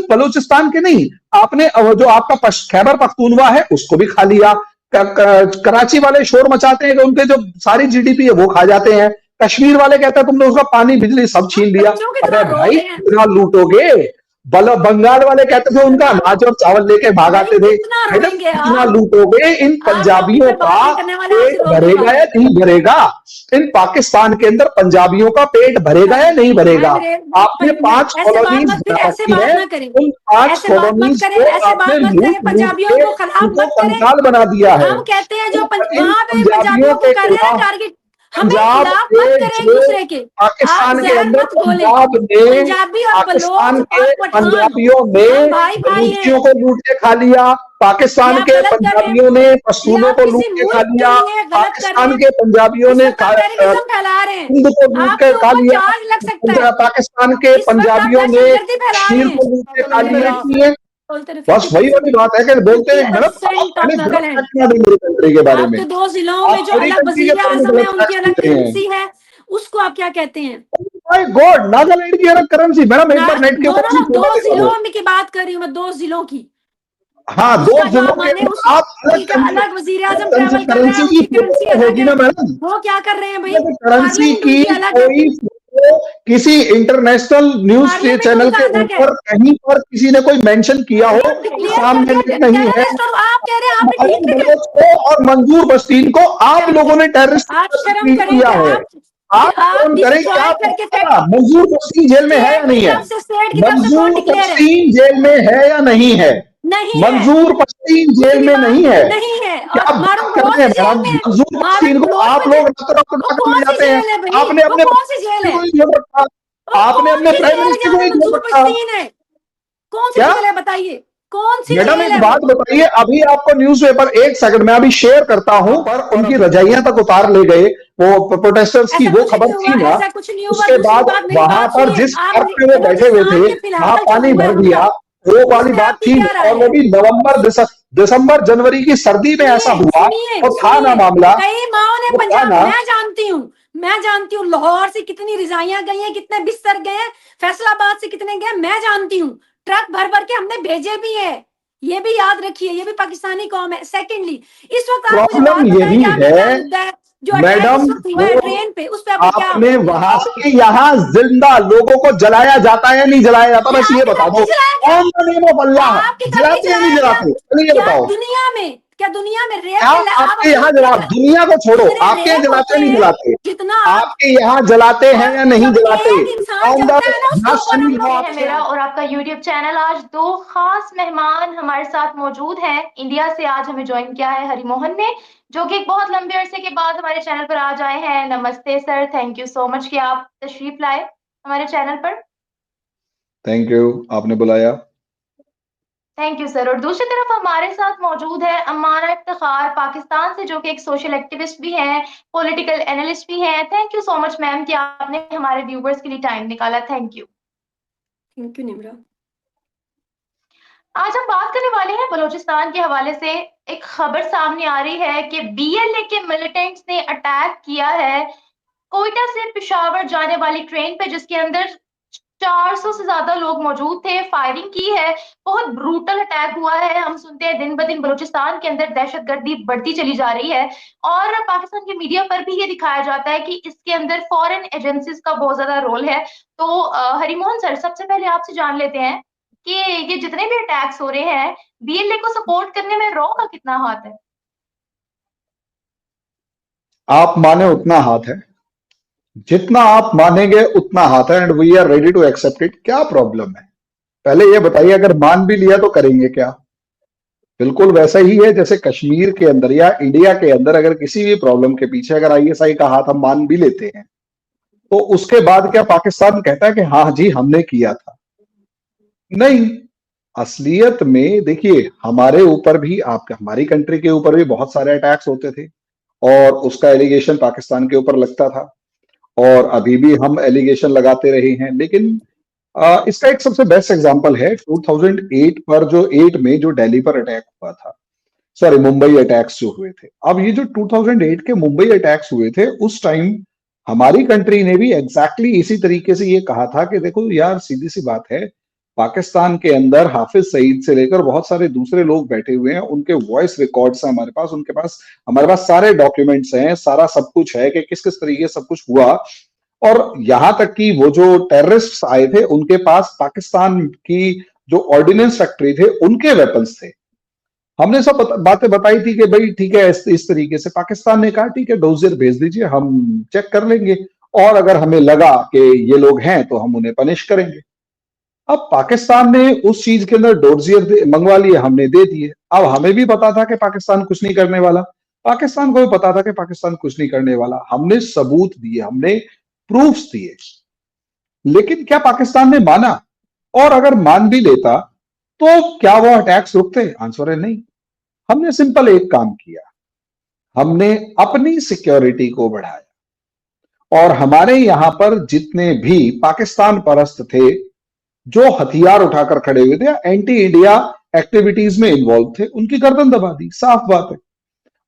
बलूचिस्तान के नहीं, आपने जो आपका खैबर पख्तूनवा है उसको भी खा लिया। कराची वाले शोर मचाते हैं कि उनके जो सारी जीडीपी है वो खा जाते हैं। कश्मीर वाले कहते हैं तुमने उसका पानी बिजली सब छीन लिया। अरे भाई कितना लूटोगे। बंगाल वाले कहते थे उनका अनाज और चावल लेके भाग आते थे। कितना लूटोगे। इन पंजाबियों का पेट भरेगा या नहीं भरेगा? इन पाकिस्तान के अंदर पंजाबियों का पेट भरेगा या नहीं भरेगा? आपने 5 कॉलोनीज रखी है, उन 5 कॉलोनीज को आपने लूट उनको कंकाल बना दिया है। हम कहते हैं जो पंजाबियों के टारगेट पंजाब के पाकिस्तान के अंदर पंजाब ने पाकिस्तान के पंजाबियों ने बलूचियों को लूट के खा लिया। पाकिस्तान के पंजाबियों ने पश्तूनों को लूट के खा लिया। पाकिस्तान के पंजाबियों ने हिंद को लूट के खा लिया। पाकिस्तान के पंजाबियों ने कश्मीर को लूट के खा लिया। बस वही वाली बात है कि बोलते हैं मेरी कंट्री के बारे में। 2 जिलों में जो अलग वज़ीर आज़म है उनकी अलग करेंसी है, उसको आप क्या कहते हैं? माय गॉड, नागालैंड की अलग करेंसी। मैडम एक बार नेट के ऊपर 2 जिलों में की बात कर रही हूँ मैं, 2 जिलों की। हाँ, 2 जिलों के आप अलग वज़ीर आज़म ट्रैवल कर रहे हैं, करेंसी होगी ना मैडम। वो क्या कर रहे हैं भाई? करेंसी की कोई किसी इंटरनेशनल न्यूज चैनल के ऊपर कहीं पर किसी ने कोई मेंशन किया हो सामने नहीं है। और मंजूर बस्तीन को आप लोगों ने टेररिस्ट किया है। आप करें क्या? मंजूर बस्तीन जेल में है या नहीं है? मंजूर बस्तीन जेल में है या नहीं है? मंजूर बस्तीन जेल में नहीं है। क्या बात कर रहे हैं मंजूर बस्तीन को आप लोग ले जाते हैं। आपने अपने प्राइम मिनिस्टर को कौन सी जेल है बताइए? कौन सी मैडम एक बात बताइए, अभी आपको न्यूज़पेपर 1 सेकंड में अभी शेयर करता हूं, पर उनकी रजाइयां तक उतार ले गए वो प्रोटेस्टर्स की, वो खबर थी ना। उसके बाद वहां पर जिस पार्क में वो बैठे हुए थे वहां पानी भर दिया, वो वाली बात थी। और वो भी नवंबर दिसंबर जनवरी की सर्दी में ऐसा हुआ और था ना मामला। कई माओ ने पंजाब, मैं जानती हूँ लाहौर से कितनी रिजाइयां गई हैं, कितने बिस्तर गए हैं, फैसलाबाद से कितने गए, मैं जानती हूँ। ट्रक भर भर के हमने भेजे भी है, ये भी याद रखिए, ये भी पाकिस्तानी कौम है। सेकेंडली इस वक्त प्रॉब्लम यही है मैडम, ट्रेन पे उस पे आपने वहां से यहाँ जिंदा लोगों को जलाया जाता है या नहीं जलाया जाता? बस ये बता दो, ऑन द नेम ऑफ अल्लाह जलाते हैं नहीं जलाते? ये बताओ। दुनिया में क्या दुनिया में आपके यहाँ जलाते? दुनिया को छोड़ो, आपके यहाँ जलाते नहीं जलाते? कितना आपके यहाँ जलाते हैं या नहीं जलाते? मेरा और आपका यूट्यूब चैनल। आज 2 खास मेहमान हमारे साथ मौजूद हैं। इंडिया से आज हमें ज्वाइन किया है हरिमोहन ने, जो कि एक बहुत लंबे अरसे के बाद हमारे चैनल पर आज आए हैं। नमस्ते sir, thank you so much कि आप तशरीफ लाए हमारे चैनल पर। थैंक यू, आपने बुलाया। Thank you sir. और दूसरी तरफ हमारे साथ मौजूद है अमाना इफ्तिखार, पाकिस्तान से, जो कि एक सोशल एक्टिविस्ट भी हैं, पॉलिटिकल एनालिस्ट भी हैं। Thank you so much ma'am कि आपने हमारे व्यूवर्स के लिए टाइम निकाला। Thank you. Thank you Nimra. आज हम बात करने वाले हैं बलूचिस्तान के हवाले से। एक खबर सामने आ रही है कि बीएलए के मिलिटेंट्स ने अटैक किया है कोयटा से पेशावर जाने वाली ट्रेन पे, जिसके अंदर 400 से ज्यादा लोग मौजूद थे। फायरिंग की है, बहुत ब्रूटल अटैक हुआ है। हम सुनते हैं दिन ब दिन बलूचिस्तान के अंदर दहशतगर्दी बढ़ती चली जा रही है, और पाकिस्तान के मीडिया पर भी ये दिखाया जाता है कि इसके अंदर फॉरेन एजेंसीज का बहुत ज्यादा रोल है। तो हरिमोहन सर, सबसे पहले आपसे जान लेते हैं कि ये जितने भी अटैक्स हो रहे हैं, बीएलए को सपोर्ट करने में रॉ का कितना हाथ है? आप माने उतना हाथ है, जितना आप मानेंगे उतना हाथ है, and we are ready to accept it. क्या प्रॉब्लम है? पहले ये बताइए, अगर मान भी लिया तो करेंगे क्या? बिल्कुल वैसा ही है जैसे कश्मीर के अंदर या इंडिया के अंदर अगर किसी भी प्रॉब्लम के पीछे अगर आईएसआई का हाथ हम मान भी लेते हैं, तो उसके बाद क्या पाकिस्तान कहता है कि हाँ जी हमने किया था? नहीं। असलियत में देखिए, हमारे ऊपर भी, आपके हमारी कंट्री के ऊपर भी बहुत सारे अटैक्स होते थे, और उसका एलिगेशन पाकिस्तान के ऊपर लगता था, और अभी भी हम एलिगेशन लगाते रहे हैं। लेकिन इसका एक सबसे बेस्ट एग्जांपल है 2008 पर, जो 8 में जो दिल्ली पर अटैक हुआ था, सॉरी मुंबई अटैक्स जो हुए थे। अब ये जो 2008 के मुंबई अटैक्स हुए थे, उस टाइम हमारी कंट्री ने भी एग्जैक्टली इसी तरीके से ये कहा था कि देखो यार, सीधी सी बात है, पाकिस्तान के अंदर हाफिज सईद से लेकर बहुत सारे दूसरे लोग बैठे हुए हैं, उनके वॉइस रिकॉर्ड्स हैं हमारे पास, हमारे पास सारे डॉक्यूमेंट्स हैं, सारा सब कुछ है कि किस किस तरीके से सब कुछ हुआ। और यहां तक कि वो जो टेररिस्ट आए थे उनके पास पाकिस्तान की जो ऑर्डिनेंस फैक्ट्री थे उनके वेपन्स थे। हमने सब बातें बताई थी कि भाई ठीक है, इस तरीके से पाकिस्तान ने कहा ठीक है डोजियर भेज दीजिए, हम चेक कर लेंगे, और अगर हमें लगा कि ये लोग हैं तो हम उन्हें पनिश करेंगे। अब पाकिस्तान ने उस चीज के अंदर डोजियर मंगवा लिए, हमने दे दिए। अब हमें भी पता था कि पाकिस्तान कुछ नहीं करने वाला, पाकिस्तान को भी पता था कि पाकिस्तान कुछ नहीं करने वाला। हमने सबूत दिए, हमने प्रूफ्स दिए, लेकिन क्या पाकिस्तान ने माना? और अगर मान भी लेता तो क्या वो अटैक्स रुकते? आंसर है नहीं। हमने सिंपल एक काम किया, हमने अपनी सिक्योरिटी को बढ़ाया, और हमारे यहां पर जितने भी पाकिस्तान परस्त थे जो हथियार उठाकर खड़े हुए थे, एंटी इंडिया एक्टिविटीज में इन्वॉल्व थे, उनकी गर्दन दबा दी। साफ बात है।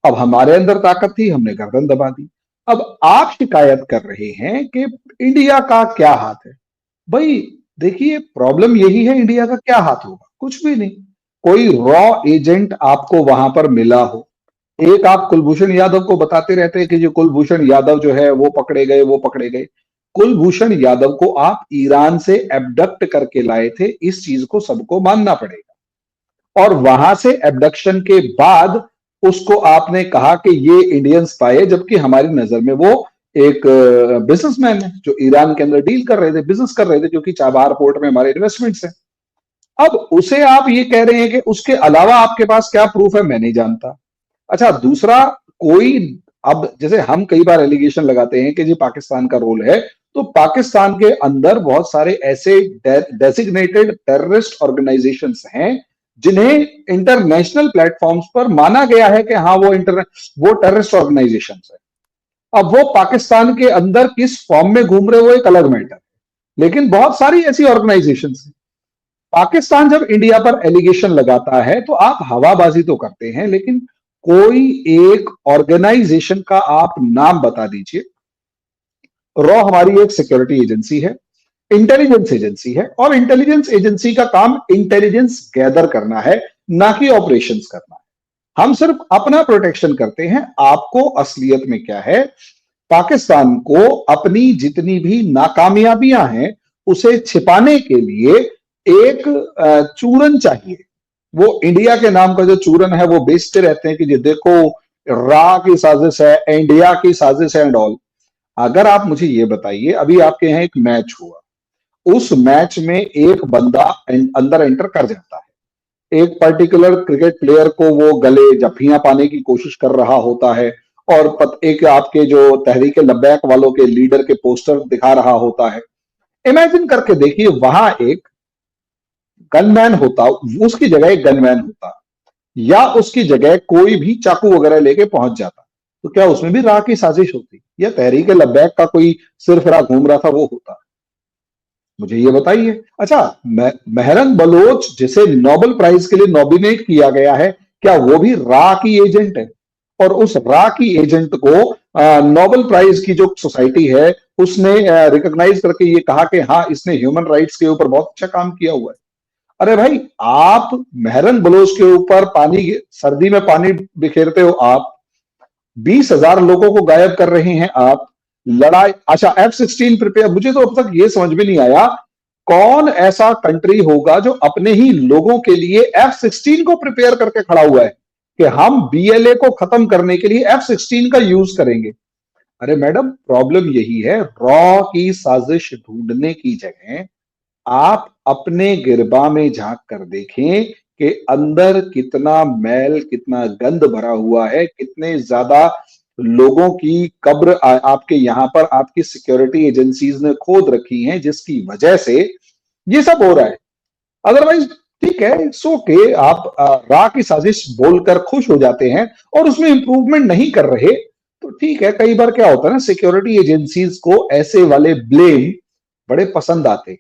अब हमारे अंदर ताकत थी, हमने गर्दन दबा दी। अब आप शिकायत कर रहे हैं कि इंडिया का क्या हाथ है। भाई देखिए, प्रॉब्लम यही है, इंडिया का क्या हाथ होगा? कुछ भी नहीं। कोई रॉ एजेंट आपको वहां पर मिला हो, एक आप कुलभूषण यादव को बताते रहते हैं कि जो कुलभूषण यादव जो है वो पकड़े गए, वो पकड़े गए। कुलभूषण यादव को आप ईरान से एबडक्ट करके लाए थे, इस चीज को सबको मानना पड़ेगा। और वहां से एबडक्शन के बाद उसको आपने कहा कि ये इंडियन स्पाई है, जबकि हमारी नजर में वो एक बिजनेसमैन है जो ईरान के अंदर डील कर रहे थे, बिजनेस कर रहे थे, क्योंकि चाबहार पोर्ट में हमारे इन्वेस्टमेंट्स हैं। अब उसे आप ये कह रहे हैं कि उसके अलावा आपके पास क्या प्रूफ है? मैं नहीं जानता। अच्छा, दूसरा कोई, अब जैसे हम कई बार एलिगेशन लगाते हैं कि जी पाकिस्तान का रोल है, तो पाकिस्तान के अंदर बहुत सारे ऐसे डेसिग्नेटेड टेररिस्ट ऑर्गेनाइजेशंस हैं जिन्हें इंटरनेशनल प्लेटफॉर्म्स पर माना गया है कि हाँ वो टेररिस्ट ऑर्गेनाइजेशंस है। अब वो पाकिस्तान के अंदर किस फॉर्म में घूम रहे हो एक अलग मैटर है, लेकिन बहुत सारी ऐसी ऑर्गेनाइजेशंस हैं। पाकिस्तान जब इंडिया पर एलिगेशन लगाता है तो आप हवाबाजी तो करते हैं, लेकिन कोई एक ऑर्गेनाइजेशन का आप नाम बता दीजिए। रॉ हमारी एक सिक्योरिटी एजेंसी है, इंटेलिजेंस एजेंसी है, और इंटेलिजेंस एजेंसी का काम इंटेलिजेंस गैदर करना है, ना कि ऑपरेशंस करना है। हम सिर्फ अपना प्रोटेक्शन करते हैं। आपको असलियत में क्या है, पाकिस्तान को अपनी जितनी भी नाकामयाबियां हैं उसे छिपाने के लिए एक चूरन चाहिए। वो इंडिया के नाम का जो चूरन है वो बेचते रहते हैं कि ये देखो रा की साजिश है, इंडिया की साजिश है एंड ऑल। अगर आप मुझे ये बताइए, अभी आपके यहाँ एक मैच हुआ, उस मैच में एक बंदा अंदर एंटर कर जाता है, एक पर्टिकुलर क्रिकेट प्लेयर को वो गले जफ्फियां पाने की कोशिश कर रहा होता है, और एक आपके जो तहरीक लब्बैक वालों के लीडर के पोस्टर दिखा रहा होता है। इमेजिन करके देखिए, वहां एक गनमैन होता, उसकी जगह एक गनमैन होता, या उसकी जगह कोई भी चाकू वगैरह लेके पहुंच जाता, तो क्या उसमें भी राह की साजिश होती? या तहरीक लब्बैक का कोई सिरफिरा घूम रहा था वो होता? मुझे ये बताइए। अच्छा, मेहरन बलोच जिसे नोबेल प्राइज के लिए नॉमिनेट किया गया है, क्या वो भी रा की एजेंट है? और उस रा की एजेंट को नोबेल प्राइज की जो सोसाइटी है उसने रिकॉग्नाइज करके ये कहा कि हाँ, इसने ह्यूमन राइट्स के ऊपर बहुत अच्छा काम किया हुआ है। अरे भाई, आप मेहरन बलोच के ऊपर पानी, सर्दी में पानी बिखेरते हो आप, 20,000 लोगों को गायब कर रहे हैं आप, लड़ाई। अच्छा, F-16 प्रिपेयर, मुझे तो अब तक ये समझ में नहीं आया कौन ऐसा कंट्री होगा जो अपने ही लोगों के लिए F-16 को प्रिपेयर करके खड़ा हुआ है कि हम BLA को खत्म करने के लिए F-16 का यूज करेंगे। अरे मैडम, प्रॉब्लम यही है, रॉ की साजिश ढूंढने की जगह आप अपने गिरबा में झांक कर देखें कि अंदर कितना मैल, कितना गंद भरा हुआ है, कितने ज्यादा लोगों की कब्र आपके यहां पर आपकी सिक्योरिटी एजेंसीज ने खोद रखी हैं, जिसकी वजह से ये सब हो रहा है। अदरवाइज ठीक है, इट्स ओके, आप रा की साजिश बोलकर खुश हो जाते हैं और उसमें इंप्रूवमेंट नहीं कर रहे तो ठीक है। कई बार क्या होता है ना, सिक्योरिटी एजेंसीज को ऐसे वाले ब्लेम बड़े पसंद आते हैं,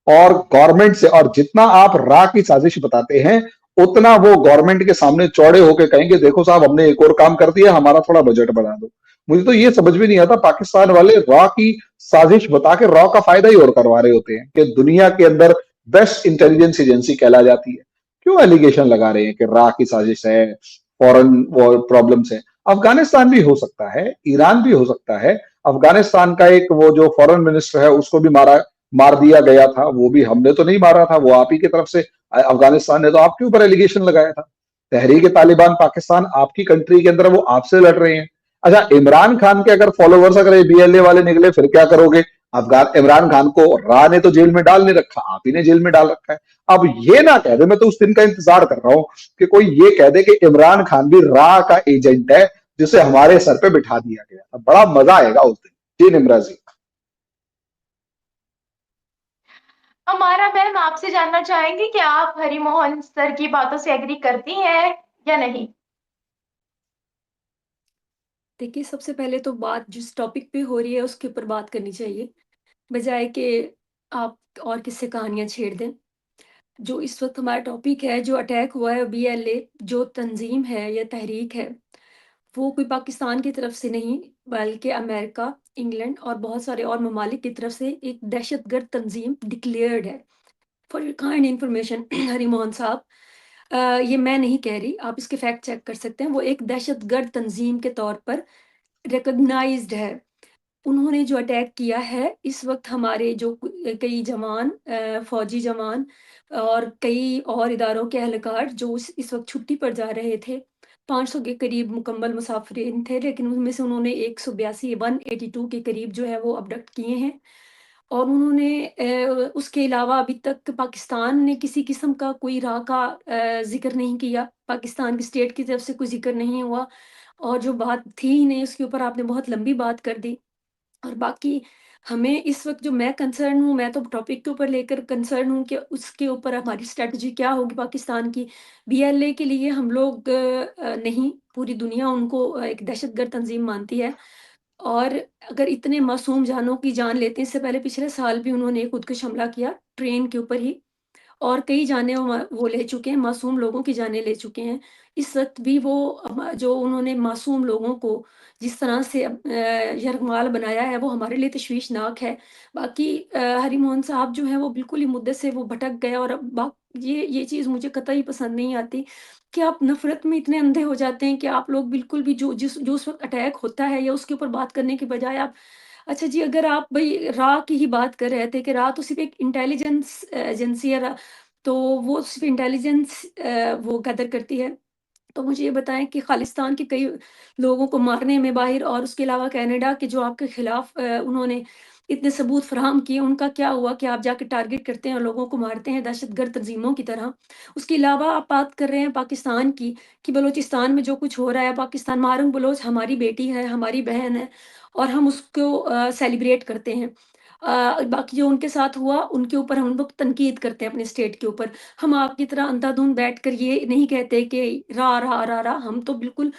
और गवर्नमेंट से, और जितना आप रा की साजिश बताते हैं उतना वो गवर्नमेंट के सामने चौड़े होकर कहेंगे देखो साहब, हमने एक और काम कर दिया, हमारा थोड़ा बजट बढ़ा दो। मुझे तो ये समझ में नहीं आता, पाकिस्तान वाले रॉ की साजिश बता के रॉ का फायदा ही और करवा रहे होते हैं कि दुनिया के अंदर बेस्ट इंटेलिजेंस एजेंसी कहला जाती है, क्यों एलिगेशन लगा रहे हैं कि रा की साजिश है, फॉरेन वॉर प्रॉब्लम्स है? अफगानिस्तान भी हो सकता है, ईरान भी हो सकता है। अफगानिस्तान का एक वो जो फॉरेन मिनिस्टर है उसको भी मार दिया गया था, वो भी हमने तो नहीं मारा था, वो आप ही की तरफ से, अफगानिस्तान ने तो आपके ऊपर एलिगेशन लगाया था। तहरीक तालिबान पाकिस्तान आपकी कंट्री के अंदर, वो आपसे लड़ रहे हैं। अच्छा, इमरान खान के अगर फॉलोवर्स अगर ये बीएलए वाले निकले फिर क्या करोगे? अफगान इमरान खान को रा ने तो जेल में डाल नहीं रखा, आप ही ने जेल में डाल रखा है। अब ये ना कह दे, मैं तो उस दिन का इंतजार कर रहा हूं कि कोई ये कह दे कि इमरान खान भी रा का एजेंट है जिसे हमारे सर पे बिठा दिया गया था। बड़ा मजा आएगा उस दिन। जी निम्रा जी। हमारा मैम आपसे जानना चाहेंगे कि आप हरिमोहन सर की बातों से एग्री करती हैं या नहीं? देखिए, सबसे पहले तो बात जिस टॉपिक पे हो रही है उसके ऊपर बात करनी चाहिए, बजाय कि आप और किससे कहानियाँ छेड़ दें। जो इस वक़्त हमारा टॉपिक है, जो अटैक हुआ है बीएलए जो तंज़ीम है या तहरीक है, वो कोई पाकिस्तान की तरफ से नहीं, बल्कि अमेरिका, इंग्लैंड और बहुत सारे और ममालिक की तरफ से एक दहशतगर्द तंज़ीम डिक्लेयर्ड है। For your kind information Harimohan साहब, ये मैं नहीं कह रही, आप इसके फैक्ट चेक कर सकते हैं। वो एक दहशतगर्द तंज़ीम के तौर पर रिकॉग्नाइज़्ड है। उन्होंने जो अटैक किया है, इस वक़्त हमारे जो कई जवान, फ़ौजी जवान और कई और इदारों के एहलकार जो इस वक़्त छुट्टी पर जा रहे थे, 500 के करीब मुकम्मल मुसाफ़िरीन थे, लेकिन उनमें से उन्होंने 182 182 के करीब जो है वो अबडक्ट किए हैं। और उन्होंने उसके अलावा अभी तक पाकिस्तान ने किसी किस्म का कोई राह का ज़िक्र नहीं किया। पाकिस्तान की स्टेट की तरफ से कोई ज़िक्र नहीं हुआ, और जो बात थी ही नहीं उसके ऊपर आपने बहुत लंबी बात कर दी। और बाकी हमें इस वक़्त जो मैं कंसर्न हूँ, मैं तो टॉपिक के ऊपर लेकर कंसर्न हूँ कि उसके ऊपर हमारी स्ट्रैटेजी क्या होगी पाकिस्तान की। बीएलए के लिए हम लोग नहीं, पूरी दुनिया उनको एक दहशतगर्द तंज़ीम मानती है। और अगर इतने मासूम जानों की जान लेते हैं, इससे पहले पिछले साल भी उन्होंने एक खुदकुश हमला किया ट्रेन के ऊपर ही, और कई जानें वो ले चुके हैं, मासूम लोगों की जानें ले चुके हैं। इस वक़्त भी वो जो उन्होंने मासूम लोगों को जिस तरह से यरगमाल बनाया है, वो हमारे लिए तशवीशनाक है। बाकी हरिमोहन साहब जो हैं, वो बिल्कुल ही मुद्दे से वो भटक गए, और अब ये चीज़ मुझे कतई पसंद नहीं आती कि आप नफ़रत में इतने अंधे हो जाते हैं कि आप लोग बिल्कुल भी जो उस वक़्त अटैक होता है या उसके ऊपर बात करने की बजाय आप, अच्छा जी, अगर आप भई रा की ही बात कर रहे थे कि रा तो सिर्फ़ एक इंटेलिजेंस एजेंसी है, रा तो वो सिर्फ़ इंटेलिजेंस वो गैदर करती है। तो मुझे ये बताएँ कि खालिस्तान के कई लोगों को मारने में माहिर, और उसके अलावा कनाडा के जो आपके खिलाफ उन्होंने इतने सबूत फ़राहम किए, उनका क्या हुआ कि आप जाके टारगेट करते हैं और लोगों को मारते हैं दहशतगर्द तंज़ीमों की तरह। उसके अलावा आप बात कर रहे हैं पाकिस्तान की, कि बलूचिस्तान में जो कुछ हो रहा है, पाकिस्तान मारूम बलोच हमारी बेटी है, हमारी बहन है, और हम उसको सेलिब्रेट करते हैं। बाकी जो उनके साथ हुआ, उनके ऊपर हम लोग तनकीद करते हैं अपने स्टेट के ऊपर। हम आपकी तरह अंधाधुंध बैठकर ये नहीं कहते कि रा, हम तो बिल्कुल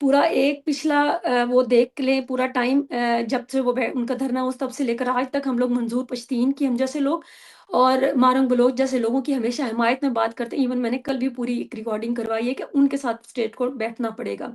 पूरा एक पिछला वो देख लें पूरा टाइम, जब से वो उनका धरना उस तब से लेकर आज तक हम लोग मंजूर पश्तीन की हम जैसे लोग और मारंग बलोच जैसे लोगों की हमेशा हिमायत में बात करते हैं। इवन मैंने कल भी पूरी एक रिकॉर्डिंग करवाई है कि उनके साथ स्टेट को बैठना पड़ेगा।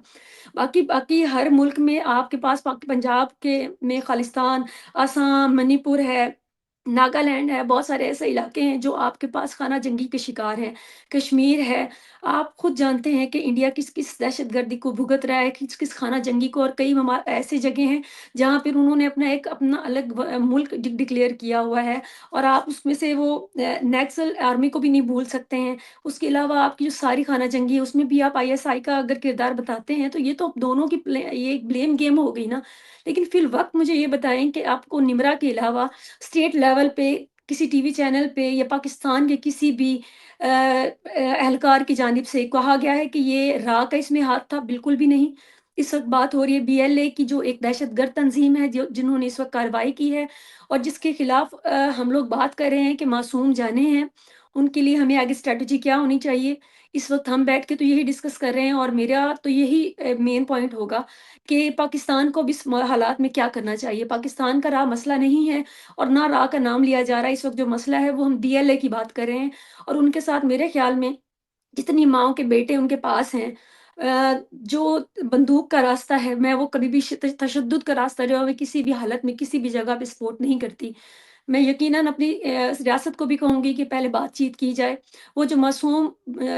बाकी बाकी हर मुल्क में आपके पास पंजाब के में खालिस्तान, असम, मणिपुर है, नागालैंड है, बहुत सारे ऐसे इलाके हैं जो आपके पास खाना जंगी के शिकार हैं। कश्मीर है, आप खुद जानते हैं कि इंडिया किस-किस दहशतगर्दी को भुगत रहा है, किस-किस खाना जंगी को, और कई ऐसी जगह हैं जहाँ पर उन्होंने अपना अलग मुल्क डिक्लेयर किया हुआ है, और आप उसमें से वो नक्सल आर्मी को भी नहीं भूल सकते हैं। उसके अलावा आपकी जो सारी खाना जंगी है उसमें भी आप आईएसआई का अगर किरदार बताते हैं, तो ये तो दोनों की ये एक ब्लेम गेम हो गई ना। लेकिन फिर वक्त मुझे ये बताएं कि आपको निमरा के अलावा स्टेट लेवल पे किसी टीवी चैनल पे या पाकिस्तान के किसी भी एहलकार की जानिब से कहा गया है कि ये रा का इसमें हाथ था? बिल्कुल भी नहीं। इस वक्त बात हो रही है बीएलए की, जो एक दहशतगर्द तंजीम है जिन्होंने इस वक्त कार्रवाई की है, और जिसके खिलाफ हम लोग बात कर रहे हैं कि मासूम जाने हैं। उनके लिए हमें आगे स्ट्रैटेजी क्या होनी चाहिए? इस वक़्त हम बैठ के तो यही डिस्कस कर रहे हैं, और मेरा तो यही मेन पॉइंट होगा कि पाकिस्तान को अब इस हालात में क्या करना चाहिए। पाकिस्तान का राह मसला नहीं है, और ना राह का नाम लिया जा रहा है। इस वक़्त जो मसला है वो हम डीएलए की बात कर रहे हैं, और उनके साथ मेरे ख्याल में जितनी माँओं के बेटे उनके पास हैं, जो बंदूक का रास्ता है, मैं वो कभी भी तशद्दुद का रास्ता जो है मैं किसी भी हालत में किसी भी जगह पे सपोर्ट नहीं करती। मैं यकीनन अपनी रियासत को भी कहूँगी कि पहले बातचीत की जाए। वो जो मासूम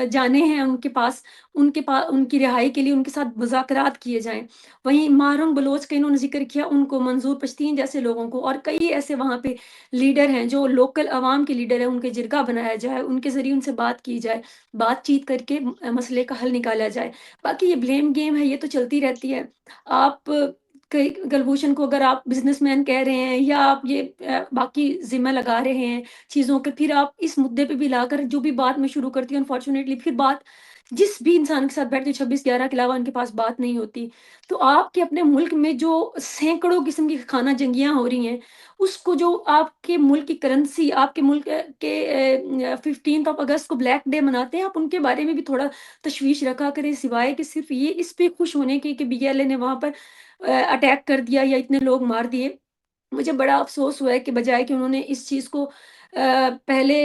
जानें हैं उनके पास उनकी रिहाई के लिए उनके साथ मुज़ाकरात किए जाएँ। वहीं मारून बलोच का इन्होंने ज़िक्र किया, उनको मंजूर पश्तीन जैसे लोगों को और कई ऐसे वहाँ पे लीडर हैं जो लोकल अवाम के लीडर हैं, उनके जिरगा बनाया जाए, उनके ज़रिए उनसे बात की जाए, बातचीत करके मसले का हल निकाला जाए। बाकी ये ब्लेम गेम है, ये तो चलती रहती है। आप कई कुलभूषण को अगर आप बिज़नेसमैन कह रहे हैं या आप ये बाकी ज़िम्मा लगा रहे हैं चीज़ों के, फिर आप इस मुद्दे पे भी लाकर जो भी बात मैं शुरू करती हूँ अनफॉर्च्यूनेटली फिर बात जिस भी इंसान के साथ बैठती हूँ 26/11 के अलावा उनके पास बात नहीं होती। तो आपके अपने मुल्क में जो सैकड़ों किस्म की खाना जंगियाँ हो रही हैं, उसको जो आपके मुल्क की करेंसी आपके मुल्क के 15th ऑफ अगस्त को ब्लैक डे मनाते हैं, आप उनके बारे में भी थोड़ा तशवीश रखा करें, सिवाय कि सिर्फ़ ये इस पे खुश होने के कि बीएलए ने वहाँ पर अटैक कर दिया या इतने लोग मार दिए। मुझे बड़ा अफ़सोस हुआ है कि बजाए कि उन्होंने इस चीज़ को पहले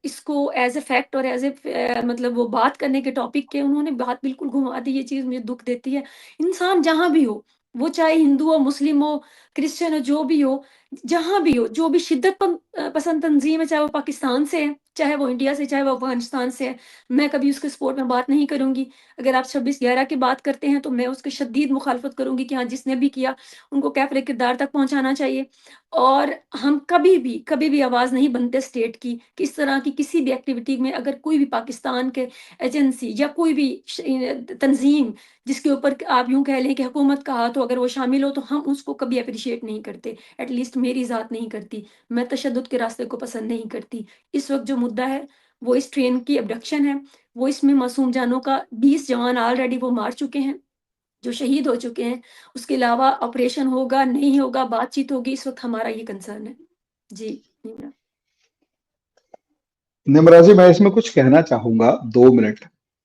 इसको एज़ अ फैक्ट और एज़ मतलब वो बात करने के टॉपिक के उन्होंने बात बिल्कुल घुमा दी, ये चीज़ मुझे दुःख देती है। इंसान जहाँ भी हो, वो चाहे हिंदू हो, मुस्लिम हो, क्रिश्चियन हो, जो भी हो, जहाँ भी हो, जो भी पसंद तंज़ीम है, चाहे वो पाकिस्तान से है, चाहे वो इंडिया से, चाहे वो अफ़गानिस्तान से है, मैं कभी उसके सपोर्ट में बात नहीं करूँगी। अगर आप 26/11 की बात करते हैं, तो मैं उसकी शदीद मुखालफत करूँगी कि हाँ, जिसने भी किया, उनको कैफ़े किरदार तक पहुँचाना चाहिए। और हम कभी भी आवाज़ नहीं बनते स्टेट की, कि इस तरह की किसी भी एक्टिविटी में अगर कोई भी पाकिस्तान के एजेंसी या कोई भी तंज़ीम जिसके ऊपर आप यूँ कह लें कि हुकूमत का हाथ हो, अगर वो शामिल हो, तो हम उसको कभी एप्रिशिएट नहीं करते। एट लीस्ट मेरी ज़ात नहीं करती। मैं तशद्दुद के रास्ते को पसंद नहीं करती। इस वक़्त जो मुद्दा है, वो इस ट्रेन की अबडक्शन है। वो इसमें मासूम जानों का 20 जवान ऑलरेडी वो मार चुके हैं, जो शहीद हो चुके हैं। उसके अलावा ऑपरेशन होगा, नहीं होगा, बातचीत होगी, इस वक़्त हमारा ये कंसर्न है। जी, निम्रा। निम्रा जी, मैं इसमें कुछ कहना चाहूंगा 2 मिनट।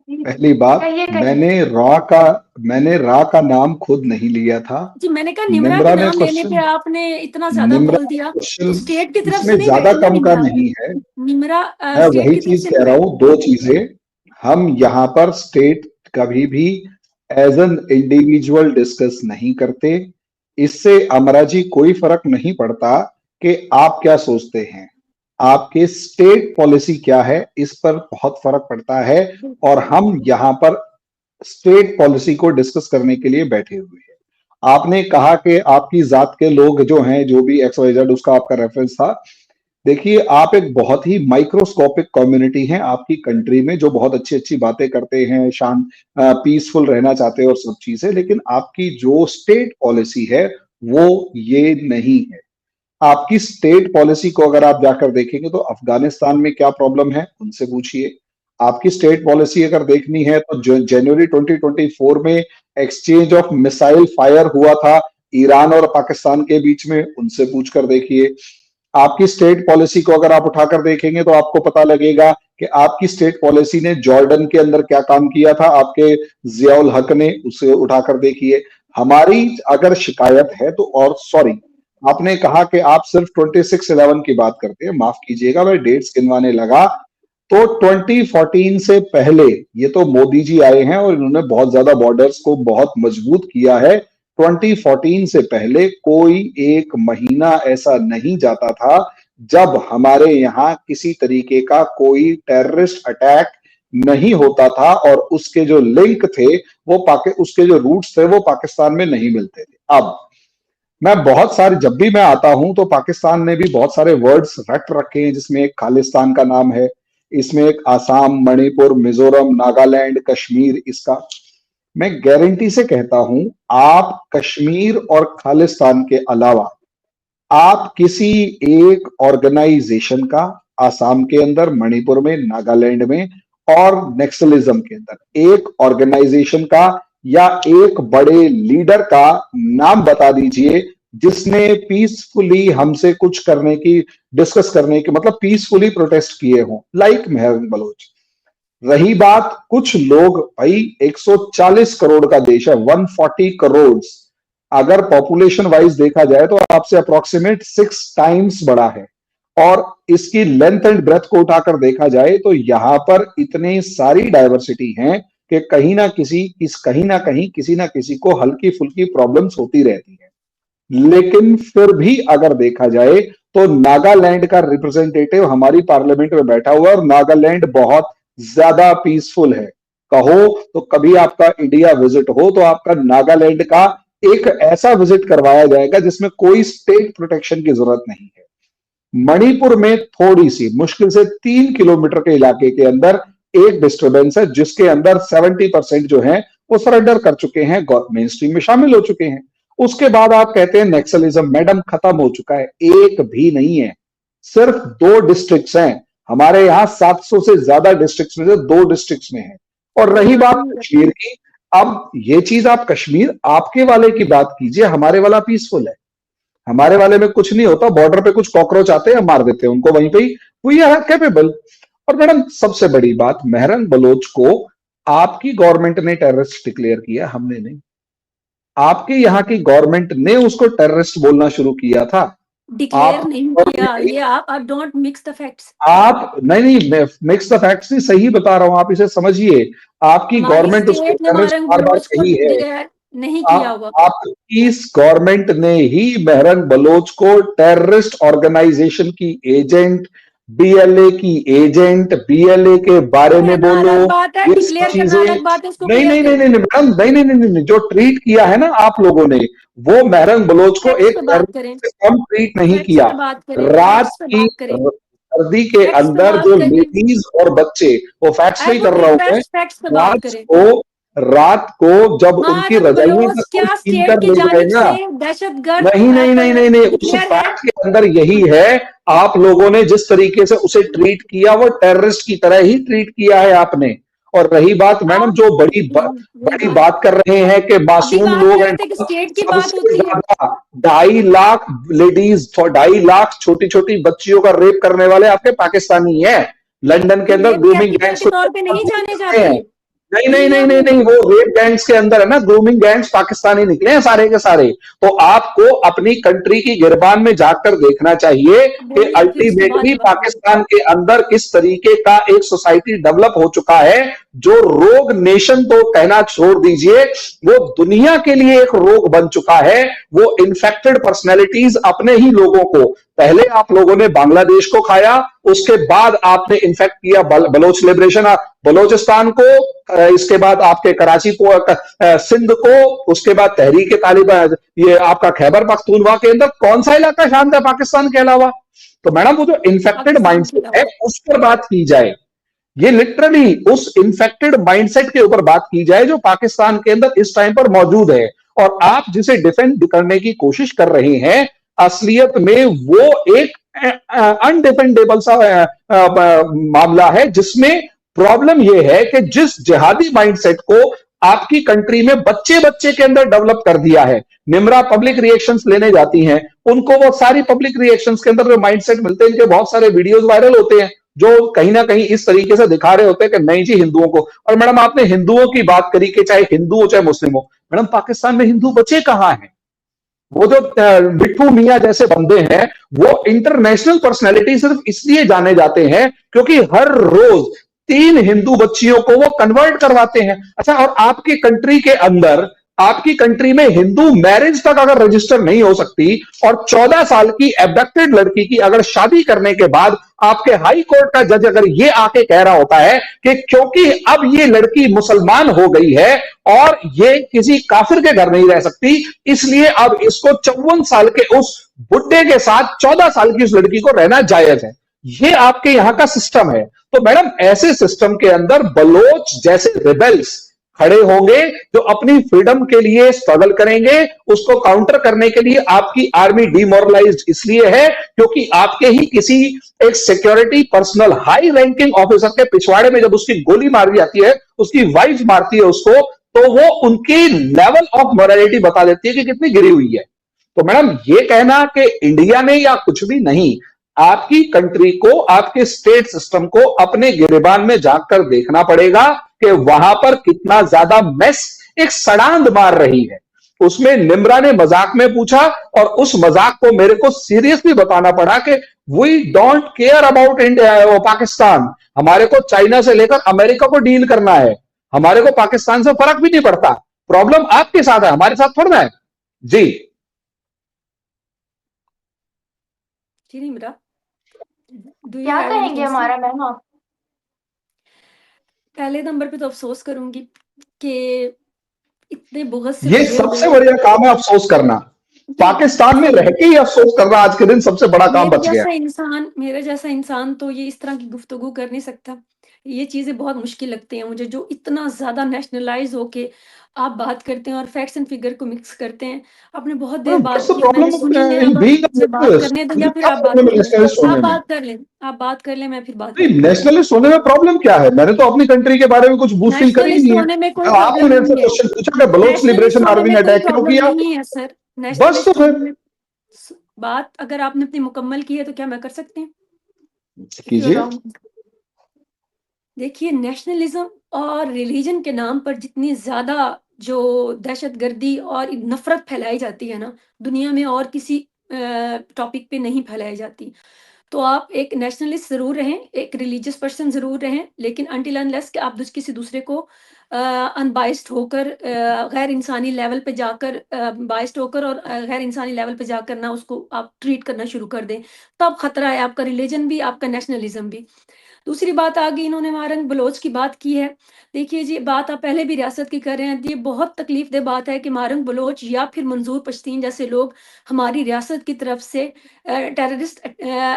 पहली बात, कहिए कहिए। मैंने रा का नाम खुद नहीं लिया था। जी, मैंने कहा निम्रा के निम्रा ने नाम लेने पे क्वेश्चन आपने इतना ज़्यादा निम्रा बोल दिया, क्वेश्चन तो स्टेट की तरफ से इसमें नहीं ज्यादा बैठी ना कम का निम्रा। नहीं है। निम्रा मैं स्टेट वही की तरफ चीज से कह नहीं रहा बैठी। हूं, 2 चीजें। हम यहाँ पर स्टेट कभी भी एज एन इंडिविजुअल डिस्कस नहीं करते। इससे अमरा जी कोई फर्क नहीं पड़ता कि आप क्या सोचते हैं, आपके स्टेट पॉलिसी क्या है, इस पर बहुत फर्क पड़ता है। और हम यहाँ पर स्टेट पॉलिसी को डिस्कस करने के लिए बैठे हुए हैं। आपने कहा कि आपकी जात के लोग जो हैं, जो भी XYZ, उसका आपका रेफरेंस था। देखिए, आप एक बहुत ही माइक्रोस्कोपिक कम्युनिटी हैं आपकी कंट्री में, जो बहुत अच्छी अच्छी बातें करते हैं, शांत पीसफुल रहना चाहते हैं और सब चीजें, लेकिन आपकी जो स्टेट पॉलिसी है वो ये नहीं है। आपकी स्टेट पॉलिसी को अगर आप जाकर देखेंगे तो अफगानिस्तान में क्या प्रॉब्लम है उनसे पूछिए। आपकी स्टेट पॉलिसी अगर देखनी है तो जो जनवरी 2024 में एक्सचेंज ऑफ मिसाइल फायर हुआ था ईरान और पाकिस्तान के बीच में, उनसे पूछकर देखिए। आपकी स्टेट पॉलिसी को अगर आप उठाकर देखेंगे तो आपको पता लगेगा कि आपकी स्टेट पॉलिसी ने जॉर्डन के अंदर क्या काम किया था, आपके जियाउल हक ने, उसे उठाकर देखिए। हमारी अगर शिकायत है तो, और सॉरी, आपने कहा कि आप सिर्फ 26/11 की बात करते हैं, माफ कीजिएगा, मैं डेट्स गिनवाने लगा तो 2014 से पहले ये तो मोदी जी आए हैं और इन्होंने बहुत ज्यादा बॉर्डर्स को बहुत मजबूत किया है। 2014 से पहले कोई एक महीना ऐसा नहीं जाता था जब हमारे यहाँ किसी तरीके का कोई टेररिस्ट अटैक नहीं होता था और उसके जो लिंक थे उसके जो रूट्स थे वो पाकिस्तान में नहीं मिलते थे। अब मैं बहुत सारे, जब भी मैं आता हूं तो पाकिस्तान ने भी बहुत सारे वर्ड्स रट रखे हैं, जिसमें एक खालिस्तान का नाम है, इसमें एक आसाम, मणिपुर, मिजोरम, नागालैंड, कश्मीर, इसका मैं गारंटी से कहता हूं, आप कश्मीर और खालिस्तान के अलावा आप किसी एक ऑर्गेनाइजेशन का आसाम के अंदर, मणिपुर में, नागालैंड में और नेक्सलिज्म के अंदर एक ऑर्गेनाइजेशन का या एक बड़े लीडर का नाम बता दीजिए जिसने पीसफुली हमसे कुछ करने की, डिस्कस करने की, मतलब पीसफुली प्रोटेस्ट किए हों, लाइक मेहरन बलोच। रही बात कुछ लोग, भाई 140 करोड़ का देश है, 140 करोड़, अगर पॉपुलेशन वाइज देखा जाए तो आपसे अप्रोक्सीमेट 6 टाइम्स बड़ा है। और इसकी लेंथ एंड ब्रेथ को उठाकर देखा जाए तो यहां पर इतनी सारी डाइवर्सिटी है कि कहीं ना कहीं किसी ना किसी को हल्की फुल्की प्रॉब्लम्स होती रहती है। लेकिन फिर भी अगर देखा जाए तो नागालैंड का रिप्रेजेंटेटिव हमारी पार्लियामेंट में बैठा हुआ है और नागालैंड बहुत ज्यादा पीसफुल है। कहो तो कभी आपका इंडिया विजिट हो तो आपका नागालैंड का एक ऐसा विजिट करवाया जाएगा जिसमें कोई स्टेट प्रोटेक्शन की जरूरत नहीं है। मणिपुर में थोड़ी सी मुश्किल से 3 किलोमीटर के इलाके के अंदर एक डिस्टर्बेंस है जिसके अंदर 70% जो है वो सरेंडर कर चुके हैं, मेन स्ट्रीम में शामिल हो चुके हैं। उसके बाद आप कहते हैं नक्सलिज्म, मैडम खत्म हो चुका है, एक भी नहीं है। सिर्फ 2 डिस्ट्रिक्ट्स हैं हमारे यहाँ, 700 से ज्यादा डिस्ट्रिक्ट्स में से 2 डिस्ट्रिक्ट्स में है। और रही बात कश्मीर की, अब ये चीज आप कश्मीर आपके वाले की बात कीजिए, हमारे वाला पीसफुल है, हमारे वाले में कुछ नहीं होता। बॉर्डर पे कुछ कॉकरोच आते हैं, मार देते हैं उनको वहीं पे ही, वी आर कैपेबल। और मैडम सबसे बड़ी बात, मेहरंग बलोच को आपकी गवर्नमेंट ने टेररिस्ट डिक्लेयर किया, हमने नहीं। आपके यहाँ की गवर्नमेंट ने उसको टेररिस्ट बोलना शुरू किया था। डिक्लेयर नहीं किया, ये आप डोंट मिक्स द फैक्ट्स। आप नहीं मिक्स द फैक्ट्स नहीं, सही बता रहा हूं, आप इसे समझिए। आपकी गवर्नमेंट उसको टेररिस्ट बार बार कही है, नहीं किया हुआ। आपकी गवर्नमेंट ने ही मेहरंग बलोच को टेररिस्ट ऑर्गेनाइजेशन की एजेंट, बीएलए की एजेंट, बीएलए के बारे में बोलो, ये चीजें नहीं नहीं नहीं नहीं मैडम, नहीं नहीं नहीं नहीं, जो ट्रीट किया है ना आप लोगों ने, वो मेहरंग बलोच को एक कम ट्रीट नहीं किया। रात की सर्दी के अंदर जो लेडीज और बच्चे, वो फैक्ट्स नहीं कर रहा हूं, रात को जब उनकी रजाइयों नहीं नहीं नहीं नहीं नहीं, उस फैक्ट के अंदर यही है, आप लोगों ने जिस तरीके से उसे ट्रीट किया वो टेररिस्ट की तरह ही ट्रीट किया है आपने। और रही बात मैडम जो बड़ी बात कर रहे हैं कि मासूम लोग हैं, 2.5 लाख लेडीज, 2.5 लाख छोटी छोटी बच्चियों का रेप करने वाले आपके पाकिस्तानी हैं। लंदन के अंदर ग्रूमिंग गैंग्स नहीं जाने जाते हैं। नहीं नहीं नहीं नहीं नहीं, वो रेप गैंग्स के अंदर है ना, ग्रूमिंग गैंग्स पाकिस्तानी निकले हैं सारे के सारे। तो आपको अपनी कंट्री की गिरबान में जाकर देखना चाहिए कि अल्टीमेटली पाकिस्तान के अंदर किस तरीके का एक सोसाइटी डेवलप हो चुका है, जो रोग नेशन तो कहना छोड़ दीजिए, वो दुनिया के लिए एक रोग बन चुका है। वो इन्फेक्टेड पर्सनैलिटीज अपने ही लोगों को, पहले आप लोगों ने बांग्लादेश को खाया, उसके बाद आपने इन्फेक्ट किया बलोच लिबरेशन बलोचिस्तान को, इसके बाद आपके कराची सिंध को, उसके बाद तहरीक तालिबान, ये आपका खैबर पख्तूनख्वा के अंदर कौन सा इलाका शांत है पाकिस्तान के अलावा? तो मैडम वो जो इन्फेक्टेड माइंडसेट है उस पर बात की जाए, ये लिटरली उस इन्फेक्टेड माइंडसेट के ऊपर बात की जाए जो पाकिस्तान के अंदर इस टाइम पर मौजूद है। और आप जिसे डिफेंड करने की कोशिश कर रहे हैं, असलियत में वो एक अनडिफेंडेबल सा मामला है, जिसमें प्रॉब्लम यह है कि जिस जिहादी माइंडसेट को आपकी कंट्री में बच्चे बच्चे के अंदर डेवलप कर दिया है। निम्रा पब्लिक रिएक्शंस लेने जाती हैं, उनको वो सारी पब्लिक रिएक्शंस के अंदर जो माइंडसेट मिलते हैं, इनके बहुत सारे वीडियोस वायरल होते हैं जो कहीं ना कहीं इस तरीके से दिखा रहे होते हैं कि नहीं जी हिंदुओं को। और मैडम आपने हिंदुओं की बात करी कि चाहे हिंदू हो चाहे मुस्लिम हो, मैडम पाकिस्तान में हिंदू बचे कहां हैं? वो जो बिट्टू मियां जैसे बंदे हैं, वो इंटरनेशनल पर्सनैलिटी सिर्फ इसलिए जाने जाते हैं क्योंकि हर रोज 3 हिंदू बच्चियों को वो कन्वर्ट करवाते हैं। अच्छा, और आपकी कंट्री के अंदर, आपकी कंट्री में हिंदू मैरिज तक अगर रजिस्टर नहीं हो सकती और 14 साल की एब्डक्टेड लड़की की अगर शादी करने के बाद आपके हाई कोर्ट का जज अगर ये आके कह रहा होता है कि क्योंकि अब ये लड़की मुसलमान हो गई है और ये किसी काफिर के घर नहीं रह सकती, इसलिए अब इसको 54 साल के उस बुड्ढे के साथ 14 साल की उस लड़की को रहना जायज है, ये आपके यहां का सिस्टम है। तो मैडम ऐसे सिस्टम के अंदर बलोच जैसे रिबेल्स खड़े होंगे जो अपनी फ्रीडम के लिए स्ट्रगल करेंगे। उसको काउंटर करने के लिए आपकी आर्मी डिमोरलाइज्ड इसलिए है क्योंकि आपके ही किसी एक security personal high ranking officer के पिछवाड़े में जब उसकी गोली मारी जाती है, उसकी वाइफ मारती है उसको, तो वो उनकी लेवल ऑफ मोरालिटी बता देती है कि कितनी गिरी हुई है। तो मैडम ये कहना कि इंडिया ने या कुछ भी नहीं, आपकी कंट्री को, आपके स्टेट सिस्टम को अपने गिरेबान में झांक कर देखना पड़ेगा कि वहां पर कितना ज्यादा मेस एक सड़ांध मार रही है। उसमें निम्रा ने मजाक में पूछा और उस मजाक को मेरे को सीरियसली बताना पड़ा कि we don't care about India Pakistan, हमारे को चाइना से लेकर अमेरिका को डील करना है, हमारे को पाकिस्तान से फर्क भी नहीं पड़ता। प्रॉब्लम आपके साथ है, हमारे साथ थोड़ा है जी। जी निम्रा, डू यू क्या हैव कहेंगे एनीथिंग? हमारा मैम आप? पहले नंबर पे तो अफसोस करूंगी कि इतने बहुत से ये बुजुर्ग सबसे लोग, बढ़िया काम है अफसोस करना। पाकिस्तान में रह के ही अफसोस करना आज के दिन सबसे बड़ा काम बच गया। मेरे जैसा इंसान तो ये इस तरह की गुफ्तगू कर नहीं सकता। ये चीजें बहुत मुश्किल लगती हैं मुझे, जो इतना ज्यादा नेशनलाइज होके आप बात करते हैं और फैक्ट्स एंड फिगर को मिक्स करते हैं। आपने बहुत देर बात व्हाट्स द की, मैंने प्रॉब्लम सुनी है, इन अब बीइंग अ मुझे बात नेशनलिस्ट? करने दें या मुझे फिर क्या आप बात प्रॉब्लम कर है लें? नेशनलिस्ट आप होने में? बात कर लें, आप बात कर लें, मैं फिर बात नहीं, करूंगी। नेशनलिस्ट होने में प्रॉब्लम क्या है? मैंने तो अपनी कंट्री के बारे में कुछ बूस्ट फील करी ही नेशनलिस्ट नहीं है। होने में कोई अब आपने प्रॉब्लम मेरे से नहीं है। क्वेश्चन पूछा कि बलोच नेशनलिस्ट लिबरेशन होने आर्मी में ने कोई अटैक क्यों प्रॉब्लम किया? नहीं है सर। बस तो नेशनलिस्ट फिर होने में बात अगर आपने अपनी मुकम्मल की है तो क्या मैं कर सकती हूँ? If you कीजिए। allow me. देखिए, नेशनलिज्म और रिलीजन के नाम पर जितनी ज्यादा जो दहशतगर्दी और नफरत फैलाई जाती है ना, दुनिया में और किसी टॉपिक पे नहीं फैलाई जाती। तो आप एक नेशनलिस्ट जरूर रहें, एक रिलीजियस पर्सन जरूर रहें, लेकिन अनटिल अनलेस कि आप किसी दूसरे को अनबाइस्ड होकर, गैर इंसानी लेवल पे जाकर, बाइस्ड होकर और गैर इंसानी लेवल पे जाकर ना उसको आप ट्रीट करना शुरू कर दें, तब खतरा है आपका रिलीजन भी, आपका नेशनलिज्म भी। दूसरी बात आ गई, इन्होंने मारंग बलोच की बात की है। देखिए जी, बात आप पहले भी रियासत की कर रहे हैं। ये बहुत तकलीफदेह बात है कि मारंग बलोच या फिर मंजूर पश्तीन जैसे लोग हमारी रियासत की तरफ से टेररिस्ट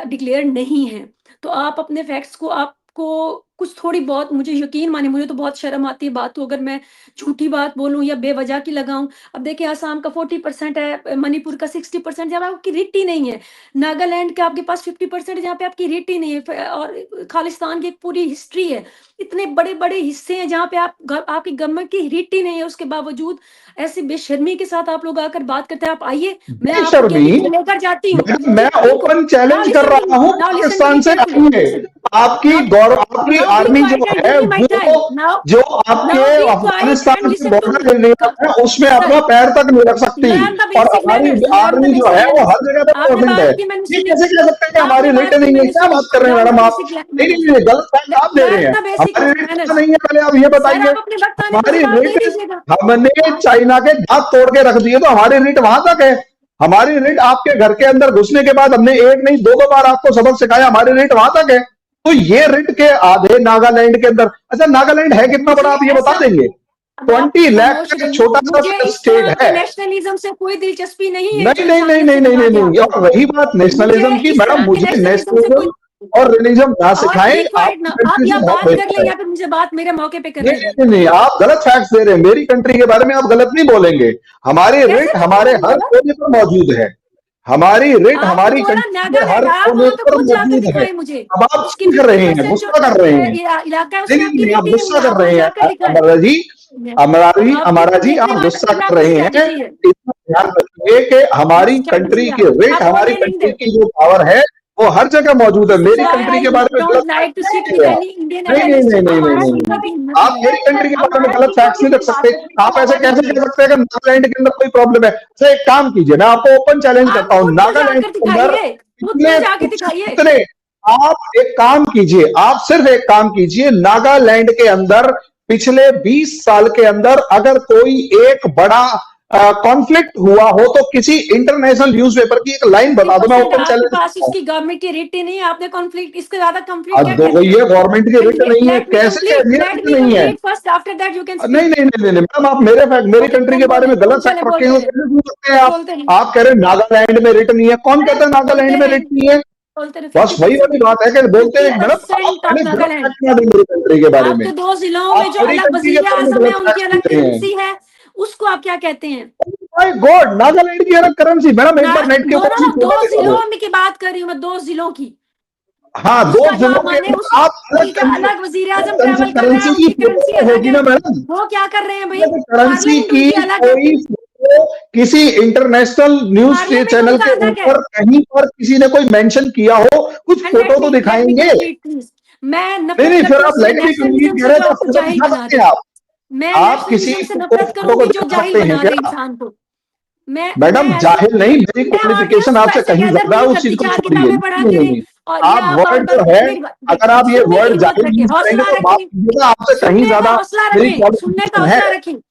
डिक्लेयर नहीं हैं। तो आप अपने फैक्ट्स को, आपको कुछ थोड़ी बहुत, मुझे यकीन माने, मुझे तो बहुत शर्म आती है बात को अगर मैं झूठी बात बोलूं या बेवजह की लगाऊं। अब देखिए, आसाम का 40% है, मणिपुर का 60%, जब आपकी रिट ही नहीं है। नागालैंड के आपके पास 50% जहाँ पे आपकी रेट ही नहीं है, और खालिस्तान की एक पूरी हिस्ट्री है। इतने बड़े बड़े हिस्से हैं जहाँ पे आपकी गवर्नमेंट की रेट ही नहीं है, उसके बावजूद ऐसी बेशर्मी के साथ आप लोग आकर बात करते हैं। आप आइए, मैं आपको बेशर्मी? केंद्र में लेकर जाती हूँ। मैं ओपन चैलेंज कर रहा हूँ, पाकिस्तान से आइए। आपकी आपकी आर्मी जो है वो, जो आपके अफगानिस्तान के बॉर्डर एरिया है उसमें अपना पैर तक नहीं रख सकती, और हमारी आर्मी जो है वो हर जगह पे प्रेजेंट है। ये कैसे कह सकते हैं कि हमारी रेट नहीं है? क्या बात कर रहे हैं मैडम आप? नहीं नहीं नहीं, गलत फैक्ट आप दे रहे हैं। हमारी रेट क्या नहीं है, पहले आप ये बताइए। हमारी रेट, हमने चाइना के दांत तोड़ के रख दिए तो हमारी रेट वहां तक है। हमारी रेट आपके घर के अंदर घुसने के बाद हमने एक नहीं दो बार आपको सबक सिखाया, हमारी रेट वहां तक है। तो ये रेट के आधे नागालैंड के अंदर। अच्छा, नागालैंड है कितना बड़ा आप ये बता देंगे? 20 लाख का छोटा सा स्टेट है। नेशनलिज्म से कोई दिलचस्पी नहीं है। नहीं नहीं नहीं नहीं नहीं नहीं नहीं, और रही बात नेशनलिज्म की, मैडम मुझे नेशनलिज्म और रिलीजन ना सिखाएं। आप या बात कर ले या फिर मुझे बात मेरे मौके पे करने नहीं नहीं नहीं, आप गलत फैक्ट्स दे रहे हैं। मेरी कंट्री के बारे में आप गलत नहीं बोलेंगे। हमारी रेट हमारे हर कोने पर मौजूद है। हमारी रेट हमारी कंट्री के हर कोने पर मौजूद है। अब आप क्या कर रहे हैं? गुस्सा कर रहे हैं? नहीं नहीं नहीं, आप गुस्सा कर रहे हैं अमरा जी, अमरा जी आप गुस्सा कर रहे हैं। इतना ध्यान रखिए कि हमारी कंट्री की रेट, हमारी कंट्री की जो पावर है वो हर जगह मौजूद है। मेरी कंट्री के बारे में गलत फैक्ट नहीं, नहीं नहीं नहीं नहीं नहीं, आप मेरी कंट्री के बारे में गलत फैक्ट्स नहीं रख सकते। आप ऐसे कैसे कह सकते हैं कि नागालैंड के अंदर कोई प्रॉब्लम है? अच्छा, एक काम कीजिए, मैं आपको ओपन चैलेंज करता हूँ, नागालैंड के अंदर कितने, आप एक काम कीजिए, आप सिर्फ एक काम कीजिए, नागालैंड के अंदर पिछले 20 साल के अंदर अगर कोई एक बड़ा कॉन्फ्लिक्ट हुआ हो तो किसी इंटरनेशनल न्यूज़पेपर की एक लाइन बता दो, मैं ओपन चैलेंज। पास उसकी गवर्नमेंट की रेट ही नहीं है, आपने कॉन्फ्लिक्ट, इसके ज्यादा कॉन्फ्लिक्ट ये गवर्नमेंट की रेट नहीं है, कैसे रेट नहीं है? नहीं नहीं नहीं नहीं मैम, आप मेरी कंट्री के बारे में गलत फैक्ट रखे हो, कैसे पूछ सकते हैं आप कह रहे हैं नागालैंड में रेट नहीं है। कौन कहता है नागालैंड में रेट नहीं है? बस वही वाली बात है कि बोलते हैं मैडम मेरी कंट्री के बारे में। आपके 2 जिलों में जो अलग वज़ीर-ए-आज़म है, उनकी अलग करेंसी है, उसको आप क्या कहते हैं? माय गॉड, नागालैंड की अलग करेंसी? मैडम एक बार नेट के ऊपर 2 जिलों में की बात कर रही हूँ मैं, 2 जिलों की। हाँ, 2 जिलों के आप अलग वज़ीर-ए-आज़म ट्रैवल कर रहे करेंसी की होगी ना मैडम? वो क्या कर रहे हैं भाई? करेंसी की कोई किसी इंटरनेशनल न्यूज चैनल के ऊपर कहीं पर किसी ने कोई मेंशन किया हो, कुछ फोटो तो दिखाएंगे। मैं नहीं, फिर आप लेट कंप्लीट करें तो फोटो दिखा सकते हैं आप किसी से नफरत करूंगी जो जाहिल बना रहे इंसान को। मैडम जाहिल नहीं, मेरी क्वालिफिकेशन आपसे कहीं ज्यादा है, उस चीज को छोड़िए। आप वर्ड जो है, अगर आप ये वर्ड जाहिल यूज करेंगे तो बात कीजिएगा, आपसे कहीं ज्यादा मेरी क्वालिफिकेशन है।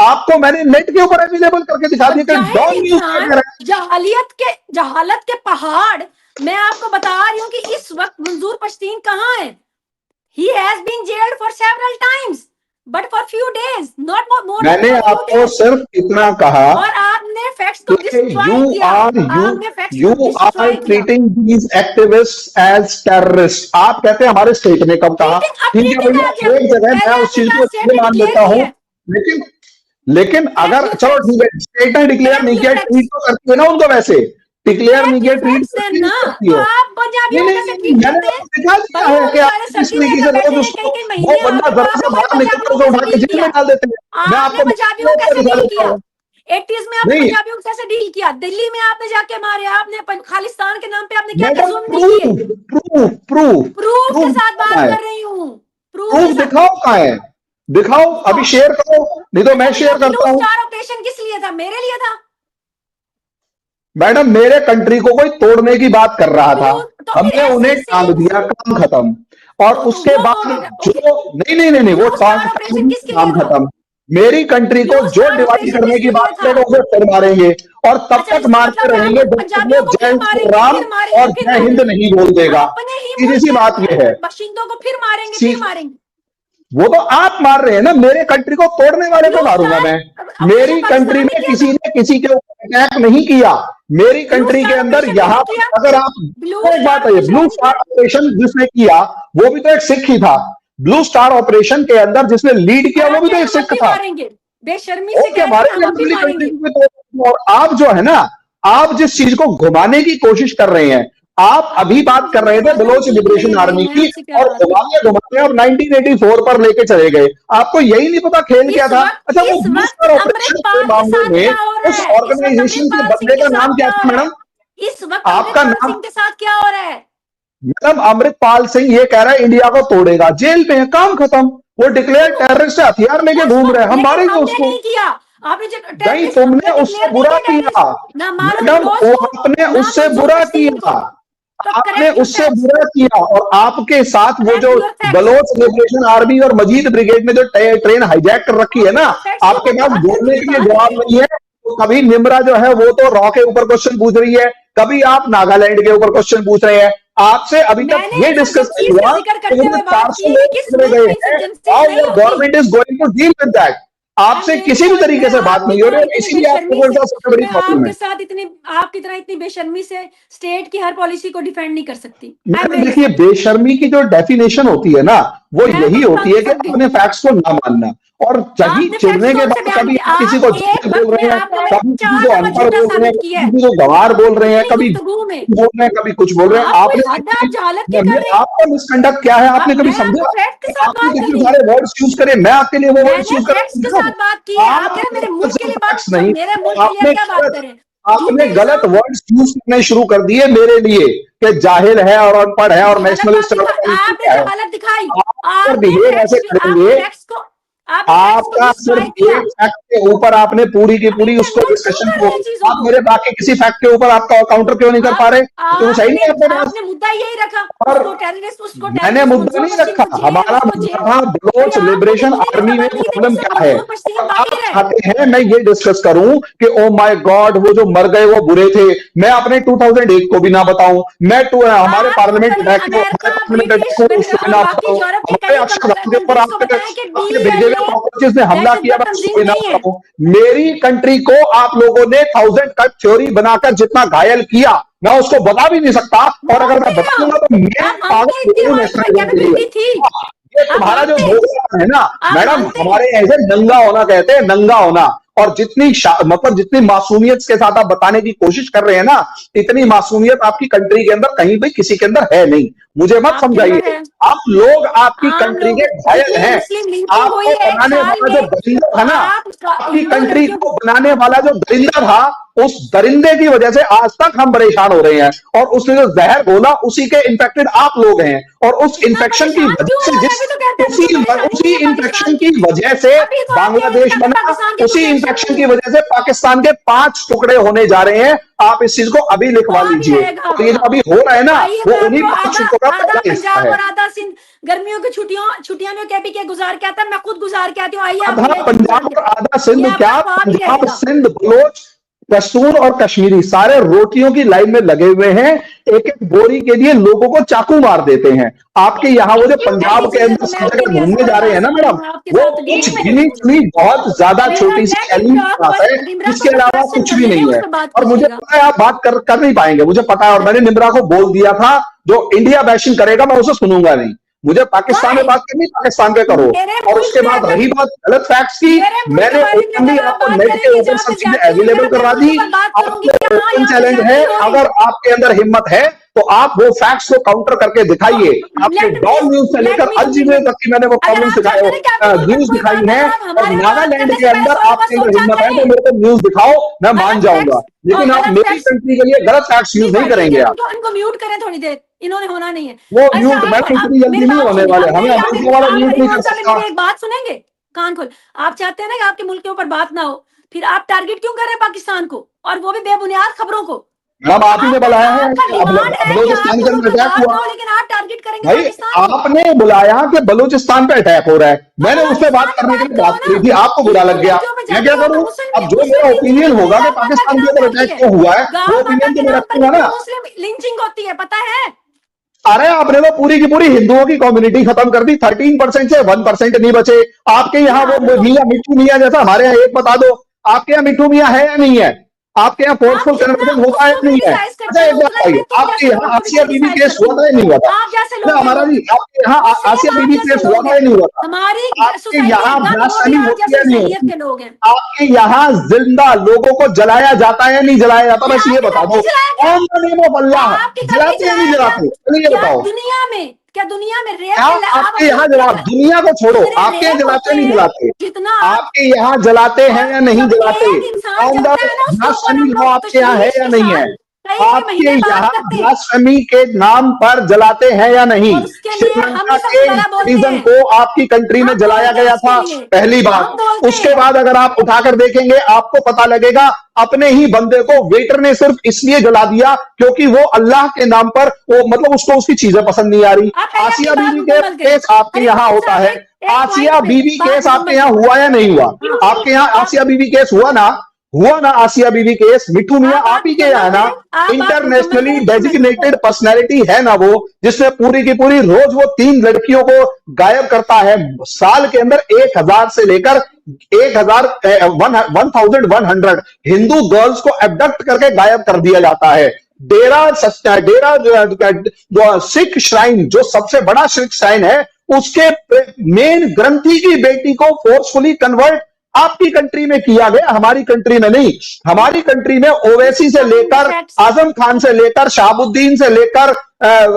आपको मैंने नेट के ऊपर अवेलेबल करके दिखा दिया कि चाहे डॉन न्यूज क्या कह रहा है। जहालत के पहाड़, मैं आपको बता रही हूँ कि इस वक्त मंजूर पश्तीन कहाँ है। He has been jailed for several times, but for few days, not more than मैंने few आपको days. सिर्फ इतना कहा और आपने फैक्ट्स को डिस्ट्रॉय you किया। आपने फैक्ट्स को are डिस्ट्रॉय किया। treating these activists as terrorists। आप कहते हैं हमारे स्टेट ने कब कहा? ठीक है भैया, एक जगह मैं उस चीज को इसलिए मान लेता हूँ, लेकिन अगर चलो ठीक है, स्टेट ने डिक्लेयर नहीं किया, ट्वीट तो करती है ना उनको, वैसे डिक्लेयर नहीं किया, ट्वीट करती है। आप पंजाबियों नहीं, कैसे नहीं, ट्वीट मैंने करते हैं? दिखा दिया है कि आप किस तरीके से रोज उसको वो बंदा जरा सा बाहर निकल कर उठा के जेल में डाल देते हैं। मैं आपको पंजाबियों को कैसे डील किया? 80s में आपने नहीं। पंजाबियों को कैसे डील किया? दिल्ली में आपने जाके मारे, आपने खालिस्तान के नाम पे आपने क्या मैडम जुल्म नहीं किए? प्रूफ के साथ बात कर रही हूँ। प्रूफ दिखाओ कहाँ है, दिखाओ, अभी शेयर करो, नहीं तो मैं शेयर करता हूँ। ऑपरेशन किस लिए था? मेरे लिए था मैडम, मेरे कंट्री को कोई तोड़ने की बात कर रहा था, तो हमने उन्हें टांग दिया, काम खत्म। और उसके बाद जो नहीं वो काम खत्म। मेरी कंट्री को जो डिवाइड करने की बात करेगा उसे फिर मारेंगे, और तब तक मारते रहेंगे जब तक वो जय श्री राम और जय हिंद नहीं बोल देगा। सीधी सी बात यह है, बाशिंदों को फिर मारेंगे। वो तो आप मार रहे हैं ना, मेरे कंट्री को तोड़ने वाले को मारूंगा मैं। मेरी कंट्री में किसी ने किसी के ऊपर अटैक नहीं किया। मेरी कंट्री के अंदर यहाँ पर अगर आप एक बात है, ब्लू स्टार ऑपरेशन जिसने किया वो भी तो एक सिख ही था। ब्लू स्टार ऑपरेशन के अंदर जिसने लीड किया वो भी तो एक सिख था। बेशर्मी से और आप जो है ना, आप जिस चीज को घुमाने की कोशिश कर रहे हैं, आप अभी बात कर रहे थे बलोच लिबरेशन आर्मी की, और घुमाते आप 1984 पर लेके चले गए। आपको यही नहीं पता खेल क्या था? अच्छा, वो ब्लू स्टार ऑपरेशन के मामले में उस ऑर्गेनाइजेशन के बंदे का नाम क्या था मैडम? इस वक्त आपका नाम के साथ क्या हो रहा है? मैडम, अमृतपाल सिंह ये कह रहा है इंडिया को तोड़ेगा, जेल में है, काम खत्म। वो डिक्लेयर टेररिस्ट हथियार लेके घूम रहे हैं, हम मारेंगे उसको। नहीं, तुमने उससे बुरा किया मैडम, आपने उससे बुरा किया, आपने उससे बुरा किया। और आपके साथ वो जो बलोच लिबरेशन आर्मी और मजीद ब्रिगेड ने जो ट्रेन हाईजैक कर रखी है ना, आपके पास बोलने के लिए जवाब नहीं है। तो कभी निम्रा जो है वो तो रॉ के ऊपर क्वेश्चन पूछ रही है, कभी आप नागालैंड के ऊपर क्वेश्चन पूछ रहे हैं। आपसे अभी तक ये डिस्कस नहीं हुआ government is going to deal with that. आपसे किसी भी तरीके से बात नहीं हो रही, इसीलिए आपको सबसे बड़ी प्रॉब्लम है। आपकी तरह इतनी बेशर्मी से स्टेट की हर पॉलिसी को डिफेंड नहीं कर सकती। देखिए, बेशर्मी की जो डेफिनेशन होती है ना, वो यही होती है कि अपने फैक्ट्स को ना मानना, और जगी चिढ़ने के बाद कभी आप किसी को बोल रहे हैं, कभी किसी को अनपढ़ बोल रहे हैं, किसी को गंवार बोल रहे हैं, कभी बोल रहे हैं, कभी कुछ बोल रहे हैं। आपका मिसकंडक्ट क्या है? आपने कभी समझा? आपने कितने सारे वर्ड्स यूज करे, मैं आपके लिए वो वर्ड्स यूज कर आपने गलत वर्ड्स यूज करने शुरू कर दिए मेरे लिए कि जाहिल है और अनपढ़ है और नेशनलिस्ट बिहेव ऐसे करेंगे। आपका सिर्फ एक फैक्ट के ऊपर आपने पूरी की पूरी उसको डिस्कशन को, आप मेरे बाकी किसी फैक्ट के ऊपर आपका काउंटर क्यों नहीं कर पा रहे? तो सही नहीं आपके पास। मुद्दा यही रखा, मैंने मुद्दा नहीं रखा, हमारा मुद्दा था बलोच लिबरेशन आर्मी में प्रॉब्लम क्या है। आप चाहते हैं मैं ये डिस्कस करूं कि ओ माय गॉड वो जो मर गए वो बुरे थे, मैं अपने 2008 को भी ना बताऊं, मैं हमारे पार्लियामेंट उसको भी ना बताऊं, हमारे अक्षर के ऊपर आपके भेजे हुए कॉकरोचेस ने हमला किया, मेरी कंट्री को आप लोगों ने 1000 कट थ्योरी बनाकर जितना घायल किया मैं उसको बता भी नहीं सकता। और अगर मैं बताऊंगा तो मेरे पागल ये तुम्हारा जो है ना मैडम, हमारे ऐसे नंगा होना कहते हैं, नंगा होना। और जितनी मतलब जितनी मासूमियत के साथ आप बताने की कोशिश कर रहे हैं ना, इतनी मासूमियत आपकी कंट्री के अंदर कहीं भी किसी के अंदर है नहीं। मुझे मत समझाइए, आप लोग आपकी कंट्री के घायल हैं। आपको बनाने वाला जो दरिंदा था ना, आपकी कंट्री को बनाने वाला जो दरिंदा था उस दरिंदे की वजह से आज तक हम परेशान हो रहे हैं, और उसने जो जहर घोला उसी के इन्फेक्टेड आप लोग हैं, और उस इन्फेक्शन की वजह से उसी इन्फेक्शन की वजह से बांग्लादेश बना, उसी इन्फेक्शन की वजह से पाकिस्तान के 5 टुकड़े होने जा रहे हैं। आप इस चीज को अभी लिखवा लीजिए, तो ये जो अभी हो रहा है ना, वो उन्हीं 5 टुकड़ों का पहला हिस्सा है। आधा सिंध गर्मियों की छुट्टियां में कैपी के गुजार के आता है, मैं खुद गुजार के आती हूँ। आइए आधा पंजाब और आधा सिंध, क्या पंजाब, सिंध, बलोच, पश्तून और कश्मीरी सारे रोटियों की लाइन में लगे हुए हैं, एक एक बोरी के लिए लोगों को चाकू मार देते हैं। आपके यहाँ वो जो पंजाब के अंदर सब जगह घूमने जा रहे हैं ना मैडम, वो कुछ गिनी चुनी बहुत ज्यादा छोटी सी बात है, इसके अलावा कुछ भी नहीं है। और मुझे पता है आप बात कर नहीं पाएंगे, मुझे पता है, और मैंने निम्रा को बोल दिया था, जो इंडिया बैशिंग करेगा मैं उसे सुनूंगा नहीं। मुझे पाकिस्तान में बात करनी, पाकिस्तान पे करो। और उसके बाद रही बात गलत फैक्ट्स की, मैंने ओपनली आपको नेट के ऊपर सब चीजें अवेलेबल करवा दी। ओपन चैलेंज है, अगर आपके अंदर हिम्मत है तो आप वो फैक्ट्स को काउंटर करके दिखाइए। आपके डॉन न्यूज से लेकर अल जजीरा तक की मैंने वो प्रॉब्लम न्यूज दिखाई है, और नागालैंड के अंदर आपके अंदर हिम्मत है तो मेरे को न्यूज दिखाओ, मैं मान जाऊंगा, लेकिन आप मेरी कंट्री के लिए गलत फैक्ट्स यूज नहीं करेंगे। आप इनको म्यूट करें थोड़ी देर, इन्होंने होना नहीं है वो म्यूट, मैं इतनी जल्दी नहीं होने वाले, हमें अमेरिका वाला म्यूट नहीं कर सकता। एक बात सुनेंगे, कान खोल। आप चाहते हैं ना कि आपके मुल्क के ऊपर बात ना हो, फिर आप टारगेट क्यों कर रहे हैं पाकिस्तान को, और वो भी बेबुनियाद खबरों को? मैडम आप ही ने बुलाया है, बलूचिस्तान के अंदर अटैक हुआ, लेकिन आप टारगेट करेंगे भाई आपने बुलाया कि बलूचिस्तान पे अटैक हो रहा है, मैंने उस पर बात करने के लिए बात करी थी, आपको बुरा लग गया, मैं क्या करूं? अब जो मेरा ओपिनियन होगा कि पाकिस्तान के ऊपर अटैक क्यों हुआ है, वो ओपिनियन तो मैं रखूंगा ना। मुस्लिम लिंचिंग होती है, पता है? अरे आपने तो पूरी की पूरी हिंदुओं की कम्युनिटी खत्म कर दी, 13% से 1% नहीं बचे। आपके यहाँ वो मियां मिट्टू मियां जैसा, हमारे यहाँ एक बता दो, आपके यहाँ मिट्टू मियां है या नहीं है? आपके यहाँ फोर्सफुल कन्वर्जन होता है नहीं है? अच्छा एक बात बताइए, आपके यहाँ आसिया बीबी केस हुआ था या नहीं हुआ था? हमारा भी आपके यहाँ आसिया बीबी केस हुआ था या नहीं हुआ था? आपके यहाँ ब्लास्फेमी होती है नहीं होती? आपके यहाँ जिंदा लोगों को जलाया जाता है या नहीं जलाया जाता? बस ये बता दो, ऑन द नेम ऑफ अल्लाह जलाते या नहीं जलाते? चलिए ये बताओ। दुनिया में क्या, दुनिया में रेप आपके यहाँ जला, दुनिया को छोड़ो, आपके यहाँ जलाते नहीं जलाते? जितना आपके यहाँ जलाते हैं या नहीं जलाते? ब्लास्फेमी लॉ आपके यहाँ है या नहीं है? आपके यहाँ ब्लास्फेमी के नाम पर जलाते हैं या नहीं? श्रीलंका के सिटीजन को आपकी कंट्री में जलाया गया था, पहली बात। उसके बाद अगर आप उठाकर देखेंगे आपको पता लगेगा अपने ही बंदे को वेटर ने सिर्फ इसलिए जला दिया क्योंकि वो अल्लाह के नाम पर, वो मतलब उसको उसकी चीजें पसंद नहीं आ रही। आसिया बीबी के केस आपके यहाँ होता है, आसिया बीबी केस आपके यहाँ हुआ या नहीं हुआ? आपके यहाँ आसिया बीबी केस हुआ ना आसिया बीबी केस? मिट्टू मियां आप ही के यहाँ ना, इंटरनेशनली डेजिग्नेटेड पर्सनैलिटी है ना वो, जिसने पूरी की पूरी रोज वो 3 लड़कियों को गायब करता है। साल के अंदर 1000 से लेकर 1100 हिंदू गर्ल्स को एबडक्ट करके गायब कर दिया जाता है। डेरा सिख श्राइन, जो सबसे बड़ा सिख श्राइन है, उसके मेन ग्रंथी की बेटी को फोर्सफुली कन्वर्ट आपकी कंट्री में किया गया, हमारी कंट्री में नहीं। हमारी कंट्री में ओवैसी से लेकर, आजम खान से लेकर, शहाबुद्दीन से लेकर,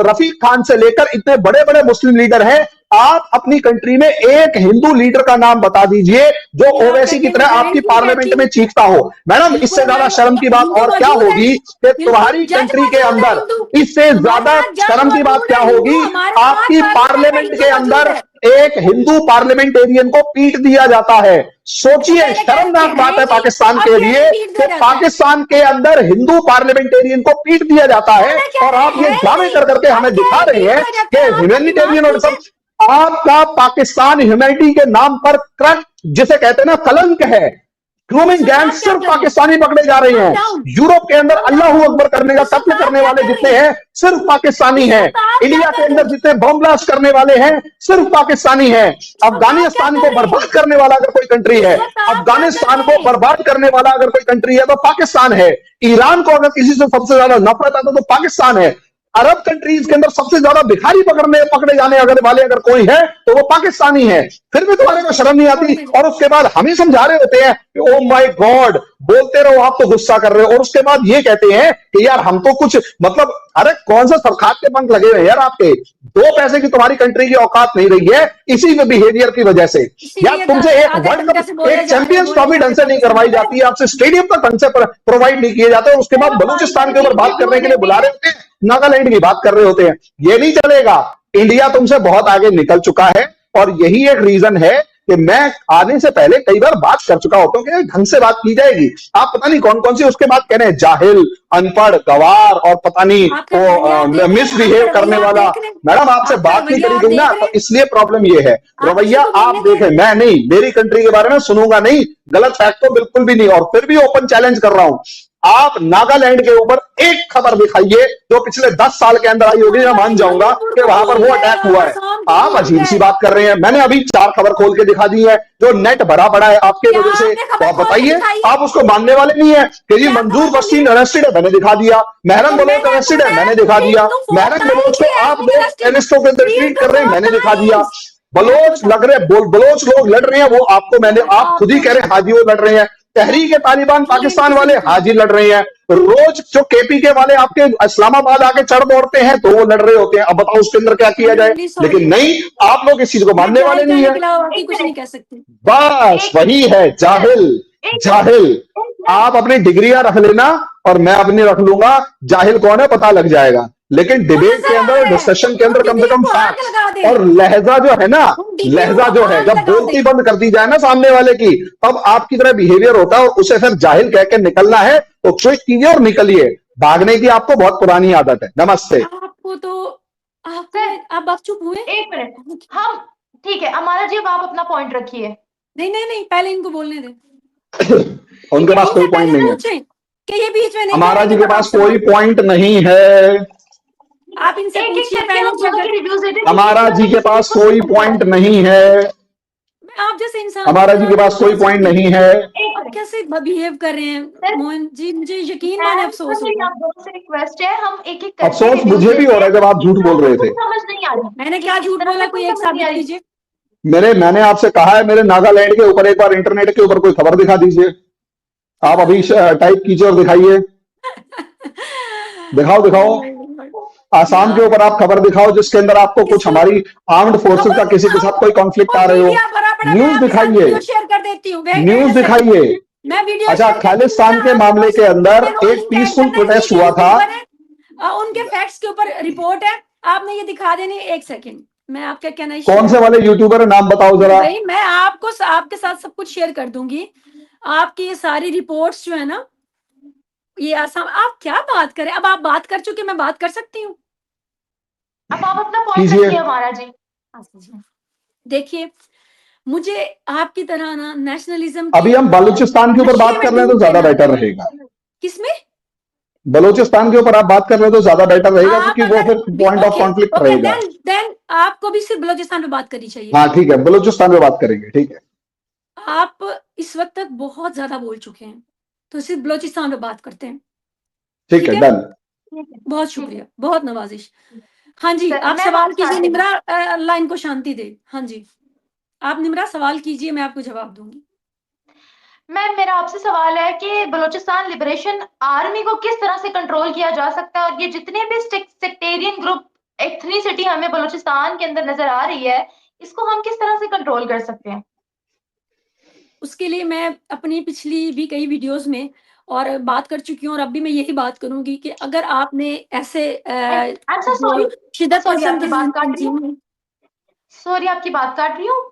रफीक खान से लेकर इतने बड़े बड़े मुस्लिम लीडर हैं। आप अपनी कंट्री में एक हिंदू लीडर का नाम बता दीजिए जो ओवैसी की तरह आपकी पार्लियामेंट में चीखता हो। मैडम इससे ज्यादा शर्म की बात और क्या होगी कि तुम्हारी कंट्री के अंदर, इससे ज्यादा शर्म की बात क्या होगी, आपकी पार्लियामेंट के अंदर एक हिंदू पार्लियामेंटेरियन को पीट दिया जाता है। सोचिए, शर्मनाक बात है पाकिस्तान के लिए कि पाकिस्तान के अंदर हिंदू पार्लियामेंटेरियन को पीट दिया जाता है, और आप ये दावे कर करके हमें दिखा रहे हैं कि ह्यूमैनिटेरियन और सब। आपका पाकिस्तान ह्यूमैनिटी के नाम पर जिसे कहते हैं ना कलंक है। ग्रूमिंग गैंग सिर्फ पाकिस्तानी पकड़े जा रहे हैं। यूरोप के अंदर अल्लाहू अकबर करने का कत्ल करने वाले जितने हैं सिर्फ पाकिस्तानी हैं। इंडिया के अंदर जितने बम ब्लास्ट करने वाले हैं सिर्फ पाकिस्तानी हैं। अफगानिस्तान को बर्बाद करने वाला अगर कोई कंट्री है, अफगानिस्तान को बर्बाद करने वाला अगर कोई कंट्री है तो पाकिस्तान है। ईरान को अगर किसी से सबसे ज्यादा नफरत आता तो पाकिस्तान है। अरब कंट्रीज के अंदर सबसे ज्यादा भिखारी पकड़े जाने वाले अगर कोई है तो वो पाकिस्तानी है, फिर भी तुम्हारे को शर्म नहीं आती। और उसके बाद हम ही समझा रहे होते हैं कि ओ माय गॉड, बोलते रहो, आप तो गुस्सा कर रहे हो, और उसके बाद ये कहते हैं कि यार हम तो कुछ मतलब, अरे कौन सा सरखात के पंख लगे हुए हैं यार आपके, 2 पैसे की तुम्हारी कंट्री की औकात नहीं रही है इसी बिहेवियर की वजह से। यार तुमसे एक वर्ल्ड कप, एक चैंपियंस ट्रॉफी ढंग से नहीं करवाई जाती है, आपसे स्टेडियम तक ढंग से प्रोवाइड नहीं किए जाते, और उसके बाद बलूचिस्तान के ऊपर बात करने के लिए बुला रहे होते हैं, नागालैंड की बात कर रहे होते हैं। ये नहीं चलेगा। इंडिया तुमसे बहुत आगे निकल चुका है, और यही एक रीजन है कि मैं आने से पहले कई बार बात कर चुका होता हूं कि ढंग से बात की जाएगी। आप पता नहीं कौन कौन सी उसके बाद कह रहे हैं, जाहिल, अनपढ़, गवार, और पता नहीं वो मिसबिहेव करने वाला। मैडम आपसे बात नहीं करी गई ना, तो इसलिए प्रॉब्लम ये है। रवैया आप देखें, मैं नहीं, मेरी कंट्री के बारे में सुनूंगा नहीं, गलत फैक्ट तो बिल्कुल भी नहीं, और फिर भी ओपन चैलेंज कर रहा हूं, आप नागालैंड के ऊपर एक खबर दिखाइए जो पिछले 10 साल के अंदर आई होगी, मैं मान जाऊंगा कि वहां पर वो अटैक हुआ है। आप अजीब सी बात कर रहे हैं। मैंने अभी 4 खबर खोल के दिखा दी है जो नेट भरा पड़ा है आपके वजह से, तो आप बताइए, आप उसको मानने वाले नहीं है कि जी मंजूर बशीर अरेस्टेड है, मैंने दिखा दिया, महरम बलोच अरेस्टेड है, मैंने दिखा दिया, महरम बलोच को आप लोग टेररिस्टों के अंदर ट्रीट कर रहे हैं, मैंने दिखा दिया, बलोच लग रहे, बलोच लोग लड़ रहे हैं, वो आपको मैंने, आप खुद ही कह रहे हैं हाजी वो लड़ रहे हैं, तहरीक तालिबान पाकिस्तान वाले हाजी लड़ रहे हैं, रोज जो केपी के वाले आपके इस्लामाबाद आके चढ़ दौड़ते हैं तो वो लड़ रहे होते हैं। अब बताओ उसके अंदर क्या किया जाए, लेकिन नहीं, आप लोग इस चीज को मानने वाले नहीं है। कुछ नहीं कह सकते, बस वही है, जाहिल जाहिल। आप अपनी डिग्रियां रख लेना और मैं अपनी रख लूंगा, जाहिल कौन है पता लग जाएगा, लेकिन डिबेट के अंदर, डिस्कशन के अंदर कम से कम फैक्ट्स और लहजा जो है ना, लहजा जो है, जब बोलती बंद कर दी जाए ना सामने वाले की, तब आपकी तरह बिहेवियर होता है, और उसे फिर जाहिल कह के निकलना है तो क्विक कीजिए और निकलिए। भागने की आपको बहुत पुरानी आदत है। नमस्ते। आपको तो आप बस चुप हुए। 1 मिनट, हम ठीक है अमारा जी, अब आप अपना पॉइंट रखिए। नहीं, पहले इनको बोलने दे। उनके पास कोई पॉइंट नहीं है कि ये बीच में नहीं, हमारा जी के पास कोई पॉइंट नहीं है। आप इनसे पूछिए, हमारा जी के पास कोई पॉइंट नहीं है। आप जैसे इंसान, हमारा जी के पास कोई पॉइंट नहीं है। आप कैसे बिहेव कर रहे हैं मोहन जी, मुझे यकीन माने अफसोस हो रहा है। रिक्वेस्ट है, हम एक अफसोस मुझे भी हो रहा है जब आप झूठ बोल रहे थे। समझ नहीं आ रही, मैंने क्या झूठ बोला, कोई एक साबित कीजिए। मैंने आपसे कहा है मेरे नागालैंड के ऊपर एक बार इंटरनेट के ऊपर कोई खबर दिखा दीजिए। आप अभी टाइप कीजिए और दिखाइए, दिखाओ। आसाम के ऊपर आप खबर दिखाओ जिसके अंदर आपको कुछ हमारी आर्म्ड फोर्सेस का किसी के साथ कोई कॉन्फ्लिक्ट आ रहे हो। न्यूज दिखाइए, शेयर कर देती हूँ, न्यूज दिखाइए। मैं वीडियो, अच्छा, खालिस्तान के मामले के अंदर एक पीसफुल प्रोटेस्ट हुआ था, उनके फैक्ट्स के ऊपर रिपोर्ट है, आपने ये दिखा देनी। 1 सेकंड, मैं आपका कहना, कौन से वाले यूट्यूबर है, नाम बताओ जरा। भाई मैं आपको आपके साथ सब कुछ शेयर कर दूंगी, आपकी ये सारी रिपोर्ट्स जो है ना, ये आसाम। आप क्या बात करें, अब आप बात कर चुके, मैं बात कर सकती हूँ। अब आप अपना पॉइंट रखिए हमारा जी। देखिए, मुझे आपकी तरह ना नेशनलिज्म, अभी हम बलूचिस्तान के ऊपर बात कर रहे हैं तो ज्यादा बेटर रहेगा। किसमें? बलूचिस्तान के ऊपर आप बात कर रहे हो तो ज्यादा बेटर रहेगा, क्योंकि वो फिर पॉइंट ऑफ कॉन्फ्लिक्ट रहेगा। देन आपको भी सिर्फ बलूचिस्तान पे बात करनी चाहिए। हाँ ठीक है, बलूचिस्तान पे बात करेंगे, ठीक है। आप इस वक्त तक बहुत ज्यादा बोल चुके हैं, तो सिर्फ बलूचिस्तान पे बात करते हैं। ठीक है, डन। बहुत शुक्रिया, बहुत नवाजिश। हाँ जी, आप सवाल कीजिए, निम्रा लाइन को शांति दे। हाँ जी, आप निम्रा सवाल कीजिए, मैं आपको जवाब दूंगी। मैम, मेरा आपसे सवाल है कि बलूचिस्तान लिबरेशन आर्मी को किस तरह से कंट्रोल किया जा सकता है, और ये जितने भी सेक्टेरियन ग्रुप, एथनिसिटी हमें बलूचिस्तान के अंदर नजर आ रही है, इसको हम किस तरह से कंट्रोल कर सकते हैं? उसके लिए मैं अपनी पिछली भी कई वीडियोस में और बात कर चुकी हूँ, और अब भी मैं यही बात करूंगी कि अगर आपने ऐसे शिद्दत पसंद, सॉरी आपकी बात काट रही हूँ।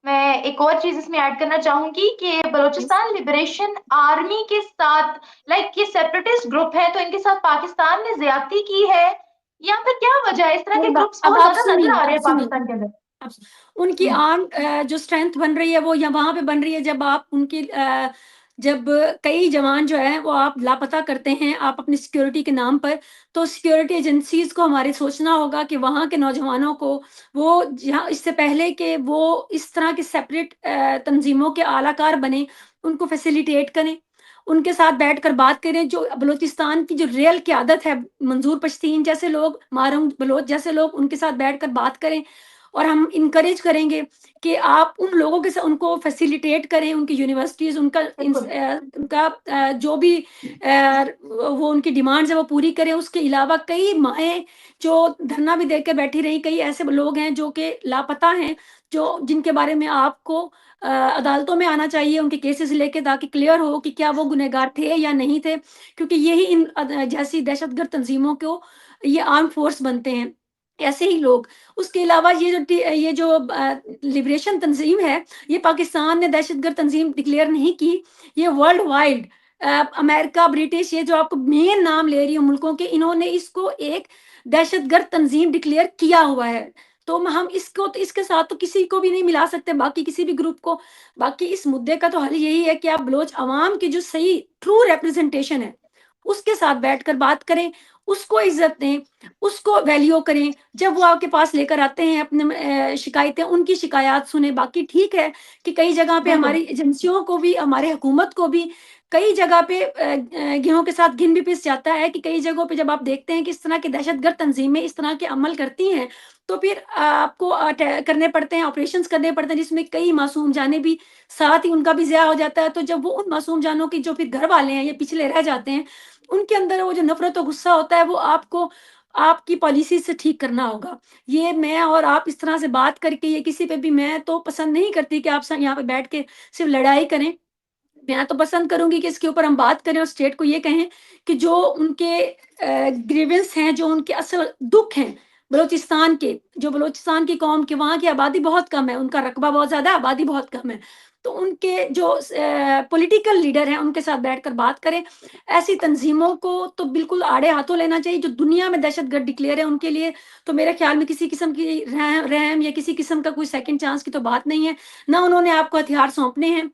मैं एक और चीज इसमें ऐड करना चाहूंगी कि बलूचिस्तान लिबरेशन आर्मी के साथ, लाइक ये सेपरेटिस्ट ग्रुप है, तो इनके साथ पाकिस्तान ने ज्यादती की है, या फिर क्या वजह है? इस तरह के ग्रुप्स बहुत ज्यादा नजर आ रहे हैं पाकिस्तान के अंदर। उनकी आर्म जो स्ट्रेंथ बन रही है वो या वहां पे बन रही है, जब आप उनकी जब कई जवान जो है वो आप लापता करते हैं आप अपनी सिक्योरिटी के नाम पर, तो सिक्योरिटी एजेंसीज को हमारे सोचना होगा कि वहाँ के नौजवानों को, वो जहाँ इससे पहले कि वो इस तरह के सेपरेट तंजीमों के आलाकार बने, उनको फैसिलिटेट करें, उनके साथ बैठकर बात करें। जो बलूचिस्तान की जो रियल क़यादत है, मंजूर पश्तीन जैसे लोग, मारूम बलोच जैसे लोग, उनके साथ बैठकर बात करें और हम इनकरेज करेंगे कि आप उन लोगों के साथ उनको फैसिलिटेट करें, उनकी यूनिवर्सिटीज़, उनका जो भी वो उनकी डिमांड्स है वो पूरी करें। उसके अलावा कई माएँ जो धरना भी देके बैठी रहीं, कई ऐसे लोग हैं जो कि लापता हैं, जिनके बारे में आपको अदालतों में आना चाहिए उनके केसेस लेके, ताकि क्लियर हो कि क्या वो गुनहगार थे या नहीं थे, क्योंकि यही इन जैसी दहशतगर्द तंजीमों को ये आर्म फोर्स बनते हैं, ऐसे ही लोग। उसके अलावा ये जो लिबरेशन तंजीम है, ये पाकिस्तान ने दहशतगर्द तंजीम डिक्लेयर नहीं की, ये वर्ल्ड वाइड अमेरिका, ब्रिटिश, ये जो आपको मेन नाम ले रही हूँ मुल्कों के, इन्होंने इसको एक दहशतगर्द तंजीम डिक्लेयर किया हुआ है। तो हम इसको तो इसके साथ तो किसी को भी नहीं मिला सकते, बाकी किसी भी ग्रुप को। बाकी इस मुद्दे का तो हल यही है कि आप बलोच अवाम की जो सही ट्रू रिप्रेजेंटेशन है, उसके साथ बैठकर बात करें, उसको इज्जत दें, उसको वैल्यू करें। जब वो आपके पास लेकर आते हैं अपने शिकायतें, उनकी शिकायत सुने। बाकी ठीक है कि कई जगह पे हमारी एजेंसियों को भी, हमारे हुकूमत को भी कई जगह पे गेहूं के साथ घिन भी पिस जाता है कि कई जगहों पे जब आप देखते हैं कि इस तरह की दहशतगर्द तंजीमें इस तरह के अमल करती हैं, तो फिर आपको करने पड़ते हैं, ऑपरेशंस करने पड़ते हैं, जिसमें कई मासूम जानें भी साथ ही उनका भी ज़िया हो जाता है। तो जब वो उन मासूम जानों की जो फिर घर वाले हैं, ये पिछले रह जाते हैं, उनके अंदर वो जो नफ़रत और गुस्सा होता है, वो आपको आपकी पॉलिसी से ठीक करना होगा। ये मैं और आप इस तरह से बात करके, ये किसी पे भी, मैं तो पसंद नहीं करती कि आप यहाँ पे बैठ के सिर्फ लड़ाई करें। मैं तो पसंद करूँगी कि इसके ऊपर हम बात करें और स्टेट को ये कहें कि जो उनके ग्रीवेंस हैं, जो उनके असल दुख हैं बलूचिस्तान के, जो बलूचिस्तान की कौम के, वहाँ की आबादी बहुत कम है, उनका रकबा बहुत ज़्यादा है, आबादी बहुत कम है। तो उनके जो पॉलिटिकल लीडर हैं, उनके साथ बैठकर बात करें। ऐसी तंजीमों को तो बिल्कुल आड़े हाथों लेना चाहिए। जो दुनिया में दहशतगर्द डिक्लेयर है, उनके लिए तो मेरे ख्याल में किसी किस्म की रहम या किसी किस्म का कोई सेकंड चांस की तो बात नहीं है, ना उन्होंने आपको हथियार सौंपने हैं।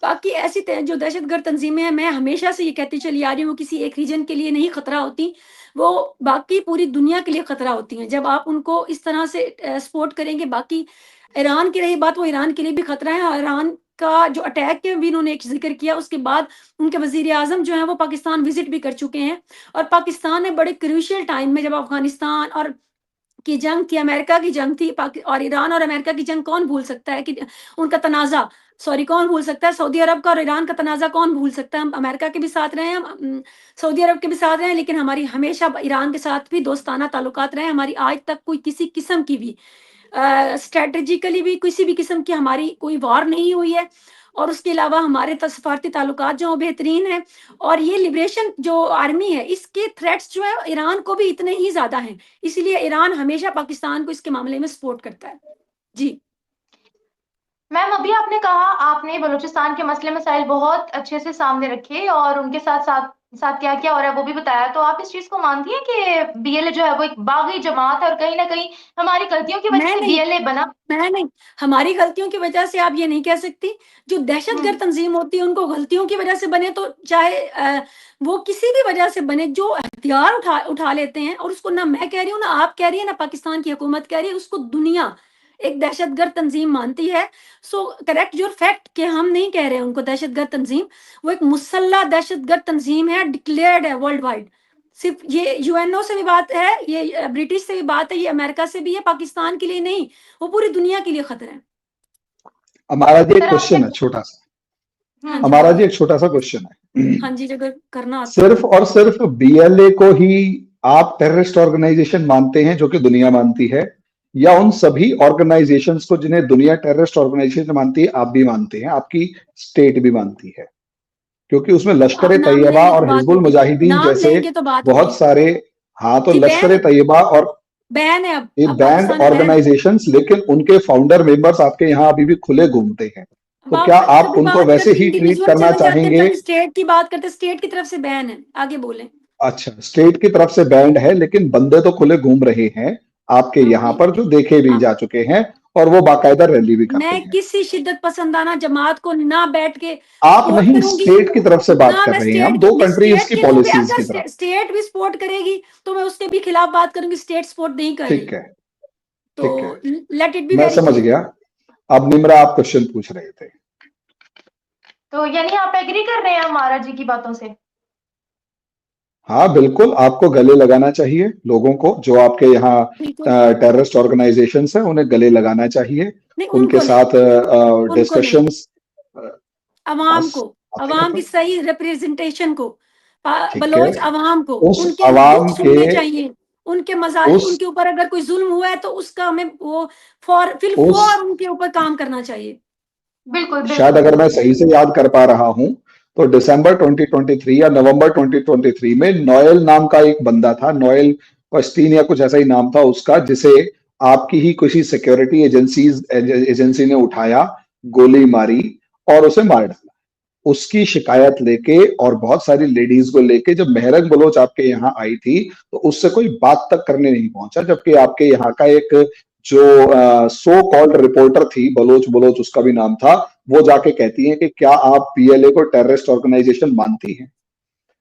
बाकी ऐसी जो दहशतगर्द तंजीमें हैं, मैं हमेशा से ये कहती चली आ रही हूँ, किसी एक रीजन के लिए नहीं खतरा होती, वो बाकी पूरी दुनिया के लिए खतरा होती हैं। जब आप उनको इस तरह से सपोर्ट करेंगे। बाकी ईरान की रही बात, वो ईरान के लिए भी खतरा है। और ईरान का जो अटैक के भी उन्होंने एक जिक्र किया, उसके बाद उनके वजीर आजम जो है वो पाकिस्तान विजिट भी कर चुके हैं। और पाकिस्तान ने बड़े क्रूशियल टाइम में, जब अफगानिस्तान और की जंग थी, अमेरिका की जंग थी, और ईरान और अमेरिका की जंग कौन भूल सकता है कि उनका तनाज़ा, सॉरी कौन भूल सकता है, सऊदी अरब का और ईरान का तनाज़ा कौन भूल सकता है। हम अमेरिका के भी साथ रहे हैं, हम सऊदी अरब के भी साथ रहे हैं, लेकिन हमारी हमेशा ईरान के साथ भी दोस्ताना ताल्लुकात रहे। हमारी आज तक कोई किसी किस्म की भी स्ट्रेटेजिकली भी किसी भी किस्म की हमारी कोई वार नहीं हुई है। और उसके अलावा हमारे सफारती ताल्लुकात जो बेहतरीन है। और ये लिबरेशन जो आर्मी है, इसके थ्रेट्स जो है ईरान को भी इतने ही ज़्यादा हैं, इसलिए ईरान हमेशा पाकिस्तान को इसके मामले में सपोर्ट करता है। जी मैम, अभी आपने कहा, आपने बलूचिस्तान के मसले मसाइल बहुत अच्छे से सामने रखे और उनके साथ साथ साथ क्या क्या हो रहा है वो भी बताया। तो आप इस चीज को मानती हैं कि बीएलए जो है वो एक बागी जमात है और कहीं ना कहीं हमारी गलतियों की वजह मैं से नहीं बीएलए बना? मैं नहीं, हमारी गलतियों की वजह से आप ये नहीं कह सकती। जो दहशतगर्द तंजीम होती है, उनको गलतियों की वजह से बने, तो चाहे वो किसी भी वजह से बने, जो हथियार उठा लेते हैं, और उसको ना मैं कह रही हूँ, ना आप कह रही है, ना पाकिस्तान की हुकूमत कह रही है, उसको दुनिया एक दहशतगर्द तंजीम मानती है। सो करेक्ट योर फैक्ट कि हम नहीं कह रहे हैं उनको दहशतगर्द तंजीम, वो एक मुसल्ला दहशतगर्द तंजीम है, डिक्लेयर्ड है वर्ल्ड वाइड। सिर्फ ये यूएनओ से भी बात है, ये ब्रिटिश से भी बात है, ये अमेरिका से भी है, पाकिस्तान के लिए नहीं, वो पूरी दुनिया के लिए खतरा है। हमारा जी एक सर, क्वेश्चन है छोटा सा, हाँ जी हमारा बोलो। जी एक छोटा सा क्वेश्चन है। हाँ जी, अगर करना आता सिर्फ और सिर्फ बीएलए को ही आप टेररिस्ट ऑर्गेनाइजेशन मानते हैं जो कि दुनिया मानती है, या उन सभी ऑर्गेनाइजेशंस को जिन्हें दुनिया टेररिस्ट ऑर्गेनाइजेशन मानती है आप भी मानते हैं, आपकी स्टेट भी मानती है? क्योंकि उसमें लश्कर आप नाम तैयबा लेंगे तो और बात हिजबुल होगी, मुजाहिदीन नाम जैसे लेंगे तो बात बहुत होगी सारे, हाँ तो जी। लश्कर तैयबा और बैन है, ये अब बैंड पाकिस्तान में बैन है। ऑर्गेनाइजेशंस, लेकिन उनके फाउंडर मेंबर्स आपके यहाँ अभी भी खुले घूमते हैं, अब तो क्या आप कभी उनको बात वैसे करते ही ट्रीट इंडिविजुअल करना चले जाते हैं, चाहेंगे? कभी स्टेट की बात करते, स्टेट की तरफ से बैन है, आगे बोले। अच्छा, स्टेट की तरफ से बैंड है, लेकिन बंदे तो खुले घूम रहे हैं आपके यहाँ पर, जो देखे भी जा चुके हैं और वो बाकायदा रैली भी करते मैं हैं। किसी शिद्दत पसंदाना जमात को ना बैठ के आप सपोर्ट नहीं, करूंगी, स्टेट की तरफ से बात ना कर मैं रहे हैं हम, स्टेट दो की, कंट्रीज स्टेट की के भी, पॉलिसीज की अगर तरफ। स्टेट भी सपोर्ट करेगी तो मैं उसके भी खिलाफ बात करूंगी, स्टेट सपोर्ट नहीं कर रही, ठीक है, तो ठीक है, लेट इट बी मैं वेरी समझ क्लियर। गया। अब निम्रा आप क्वेश्चन पूछ रहे थे। तो यानी आप एग्री कर रहे हैं हमारा जी की बातों से? हाँ बिल्कुल, आपको गले लगाना चाहिए लोगों को, जो आपके यहाँ बिल्कुल टेररिस्ट ऑर्गेनाइजेशंस हैं, उन्हें गले लगाना चाहिए, नहीं, उनके उनको नहीं, साथ उनको नहीं, डिस्कशंस। अवाम बस को, बात ही अवाम की खत्म। सही रिप्रेजेंटेशन को, ठीक है, बलोच अवाम को उस उनके दुख अवाम के सुनने चाहिए, उनके मजाल, उस उनके ऊपर अगर कोई जुल्म हुआ है तो उसका हमें वो फिल उस फौर उनके ऊपर काम करना चाहिए। बिल्कुल शायद बिल्कुल अगर मैं बिल्कुल। सही से याद कर पा रहा हूं, तो दिसंबर 2023 या नवंबर 2023 में नोएल नाम का एक बंदा था, नोएल पश्तीन या कुछ ऐसा ही नाम था उसका, जिसे आपकी ही किसी सिक्योरिटी एजेंसी ने उठाया, गोली मारी और उसे मार डाला। उसकी शिकायत लेके और बहुत सारी लेडीज को लेके जब मेहरंग बलोच आपके यहाँ आई थी, तो उससे कोई बात तक करने नहीं पहुंचा, जबकि आपके यहाँ का एक जो सो कॉल्ड रिपोर्टर थी, बलोच बलोच उसका भी नाम था, वो जाके कहती है कि क्या आप पीएलए को टेररिस्ट ऑर्गेनाइजेशन मानती हैं?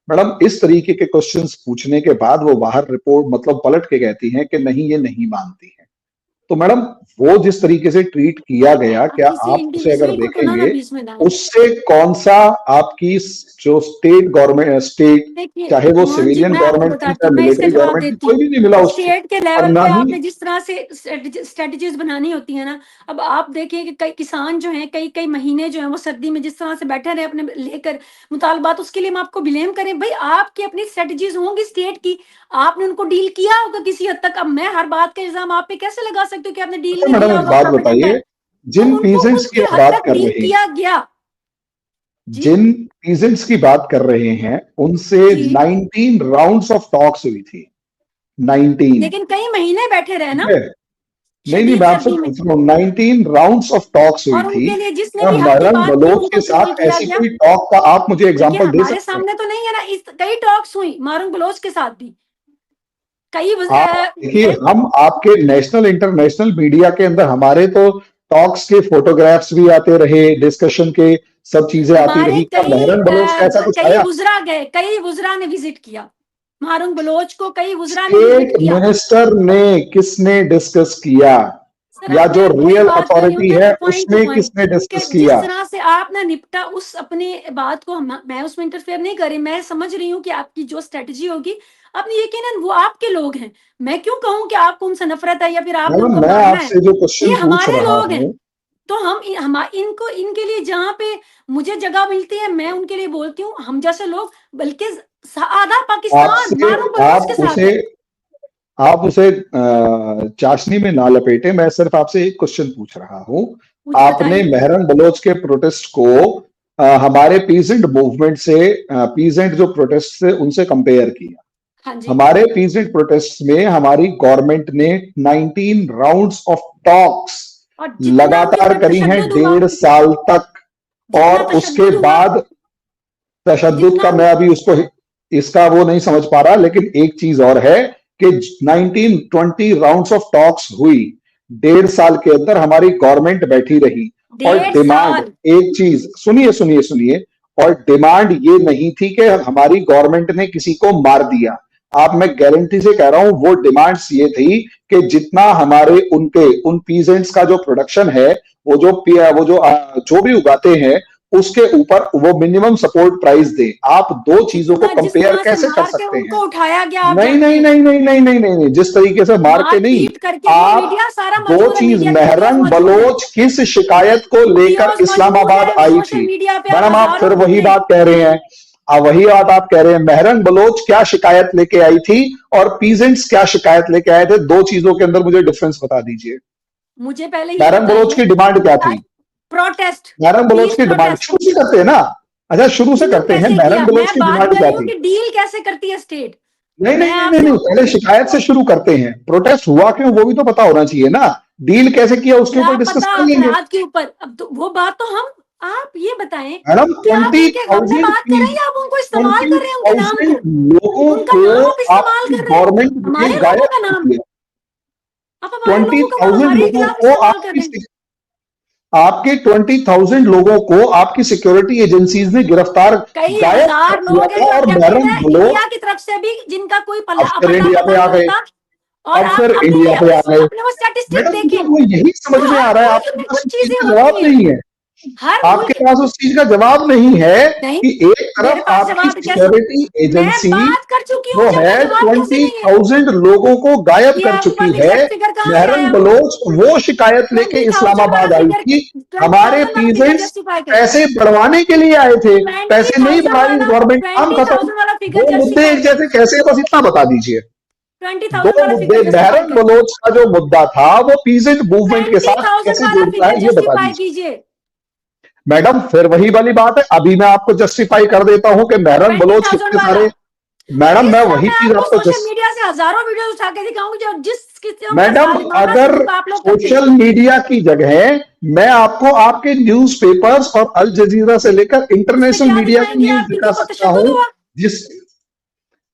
मैडम, इस तरीके के क्वेश्चंस पूछने के बाद वो बाहर रिपोर्ट मतलब पलट के कहती हैं कि नहीं, ये नहीं मानती है। तो मैडम, वो जिस तरीके से ट्रीट किया गया, आप क्या किसी आप उसे अगर इंडिविजुअल को तो ना देखेंगे, बीच में डालें। उससे कौन सा आपकी जो स्टेट गवर्नमेंट, स्टेट, देखिए चाहे वो मोहन जी, सिविलियन मैं आपको गवर्नमेंट थी बताती चाहे हूँ, मैं इसका मिलिट्री जवाब गवर्नमेंट थी, देती कोई हूँ। भी नहीं मिला उसको। स्टेट के और लेवल ना पे ही आपने जिस तरह से स्ट्रेटजीज बनानी होती है ना, अब आप देखिए कि कई किसान जो हैं, कई कई महीने जो हैं वो सर्दी में जिस तरह से बैठे रहे अपने लेकर मुतालबात, उसके लिए हम आपको ब्लेम करें? भाई आपकी अपनी स्ट्रेटजीज होंगी स्टेट की, आपने उनको डील किया होगा किसी हद तक। अब मैं हर बात का इल्जाम आप पे कैसे लगा सकती हूँ कि आपने डील अच्छा नहीं मैडम, किया एक होगा, बात प्रोपेगेंडा है। बताइए, तो जिन उनको पीजेंट्स की उनकी आप हद बात तक कर डील रहे हैं, किया गया। जी जिन पीजेंट्स की बात कर रहे हैं, उनसे जी, 19 राउंड्स ऑफ टॉक्स हुई थी, 19। लेकिन कई महीने बैठे रहे ठीक ना है, नहीं नहीं, शदीद मैं आपसे सर्दी में, पूछ रहा हूँ, 19 राउंड्स ऑफ टॉक्स हुई और थी। उनके लिए जिसने क्या भी हक की महरंग बात की बलोच उनको के ट्रिपल साथ किया ऐसी गया। कोई टॉक का आप मुझे देखिए एग्जांपल दे हमारे सकते हैं? सामने तो नहीं है ना, इस कई टॉक्स हुई मारूंग बलोच के साथ भी, कई आप देखिए, हम आपके नेशनल इंटरनेशनल मीडिया के अंदर हमारे तो टॉक्स के फोटोग्राफ्स भी आते रहे, डिस्कशन के सब चीजें आती हमारे रही। क्या महरंग बलोच का ऐसा कुछ कई आया? वुजरा गए, कई वुजरा ने विजिट किया मारूंग बलोच को, कई वुजरा ने स्टेट विजिट किया। मिनिस्टर ने किसने डिस्कस किया? सर या अब जो मैं वही रियल बात कर रही हूँ अथॉरिटी ना है कि पॉइंट टू उसने पॉइंट, किसने कि डिस्कस जिस किया? तरह से आपने निपटा उस अपने बात को, मैं उसमें इंटरफेयर नहीं कर रही, मैं समझ रही हूँ कि आपकी जो स्ट्रेटजी होगी, अपनी यकीनन वो आपके लोग हैं, मैं क्यों कहूँ कि आपको उनसे नफरत है या फिर आपने मैडम, उनको मैं मारना है। आपसे जो ये क्वेश्चन पूछ हमारे रहा लोग हैं, हूँ, तो हम इनको इनके लिए जहाँ पे मुझे जगह मिलती है मैं उनके लिए बोलती हूँ। हम जैसे लोग, बल्कि आधा पाकिस्तान आपसे मारूंग बलोच के आप साथ उसे है। आप उसे चाशनी में ना लपेटे। मैं सिर्फ आपसे एक क्वेश्चन पूछ रहा हूँ। मुझे आपने बताइए। महरंग बलोच के प्रोटेस्ट को हमारे पीजेंट मूवमेंट से, पीजेंट जो प्रोटेस्ट थे उनसे कंपेयर किया। हाँ जी, हमारे पीजेंट प्रोटेस्ट में हमारी गवर्नमेंट ने 19 राउंड्स ऑफ टॉक्स और जितना उनके लगातार ऊपर करी हैं, तशद्दुद हुआ, 1.5 साल तक। जितना और उसके तशद्दुद हुआ, बाद तशद्दुद जितना का मैं अभी उसको इसका वो नहीं समझ पा रहा, लेकिन एक चीज और है कि 19-20 राउंड्स ऑफ टॉक्स हुई, 1.5 साल के अंदर हमारी गवर्नमेंट बैठी रही। और 1.5 साल, डिमांड, एक चीज सुनिए सुनिए सुनिए, और डिमांड ये नहीं थी कि हमारी गवर्नमेंट ने किसी को मार दिया। आप, मैं गारंटी से कह रहा हूं, वो डिमांड्स ये थी कि जितना हमारे उनके उन पीजेंट्स का जो प्रोडक्शन है, जो भी उगाते हैं, उसके ऊपर वो मिनिमम सपोर्ट प्राइस दे। आप दो चीजों को जिस कंपेयर तरह से कैसे कर मार के सकते हैं? उनको उठाया गया आप नहीं जानते नहीं हैं, नहीं नहीं नहीं नहीं नहीं नहीं, जिस तरीके से मार के मार नहीं। पीट करके, वो आप, मीडिया सारा दो मौजूद है, चीज, मीडिया के वीडियोस महरंग मौजूद है, बलोच किस शिकायत को लेकर वीडियोस मौजूद इस्लामाबाद है आई सोशल थी? मीडिया पे, मैडम, आप हजारों फिर वही मुद्दे। बात कह रहे हैं। वही बात आप कह रहे हैं। महरंग बलोच क्या शिकायत लेके आई थी और पीजेंट्स क्या शिकायत लेके आए थे? दो चीजों के अंदर मुझे डिफरेंस बता दीजिए। मुझे पहले ये महरंग बलोच बताइए, की डिमांड क्या थी? प्रोटेस्ट, महरंग बलोच पीस की डिमांड प्रोटेस्ट शुरू से करते हैं ना? अच्छा, शुरू से डील करते हैं। कैसे महरंग किया, बलोच मैं की बात डिमांड कर क्या रही हूँ थी? कि डील कैसे करती है स्टेट। नहीं नहीं मैं नहीं नहीं आपसे नहीं, पहले शिकायत से शुरू करते हैं। प्रोटेस्ट हुआ क्यों, वो भी तो पता होना चाहिए ना। डील कैसे किया उसके क्या ऊपर डिस्कस पता कर लेंगे। अफराद के ऊपर, अब तो वो बात तो हम, आप ये बताएं मैडम, कि आप ट्वेंटी उनके गम में थाउजेंड बात कर रहे हैं या आप उनको इस्तेमाल ट्वेंटी कर रहे हैं, उनके नाम थाउजेंड को, लोगों उनका को नाम आप इस्तेमाल आपकी कर रहे हैं, गवर्नमेंट ने हमारे लोगों गायब का कर नाम, दिया। आप हमारे ट्वेंटी लोगों का नाम थाउजेंड हमारे लोगों खिलाफ को इस्तेमाल कर रहे हैं। आपके 20,000 लोगों को आपकी सिक्योरिटी एजेंसीज ने गिरफ्तार, कई गायब कर हजार दिया लोग हैं था। जो और क्या कहते महरंग हैं बलोच, इंडिया की तरफ से भी, जिनका कोई अब फिर पता इंडिया पता पे आ नहीं गए। होता, और अब आप फिर अपनी इंडिया पे आ गए। अपने वो स्टैटिस्टिक मैडम, मुझे देखें, वो यही समझ तो में हर आ रहा है, कोई आपके में पास कुछ इस चीज चीजें का होती जवाब हैं। नहीं है। हर आपके पास उस चीज का जवाब नहीं है कि एक तरफ आपकी सिक्योरिटी एजेंसी बात कर चुकी जो है 20,000 लोगों को गायब कर चुकी है। महरन बलोच वो शिकायत लेके इस्लामाबाद आई थी, हमारे पीजेंट्स पैसे बढ़वाने के लिए आए थे, पैसे नहीं बढ़ा रही गवर्नमेंट, काम खत्म। दो मुद्दे एक जैसे कैसे, बस इतना बता दीजिए। 20,000 दो मुद्दे, महरन बलोच का जो मुद्दा था वो पीजेंट मूवमेंट के साथ कैसे जुड़ता है, ये बता दीजिए। मैडम फिर वही वाली बात है, अभी मैं आपको जस्टिफाई कर देता हूं कि महरन बलोच कितने सारे, मैडम मैं वही चीज आपको सोशल मीडिया से हजारों वीडियो उठा के दिखाऊंगी जो जिस मैडम अगर सोशल मीडिया की जगह मैं आपको आपके न्यूज़पेपर्स और अल जजीरा से लेकर इंटरनेशनल मीडिया की न्यूज दिखा सकता हूं, जिस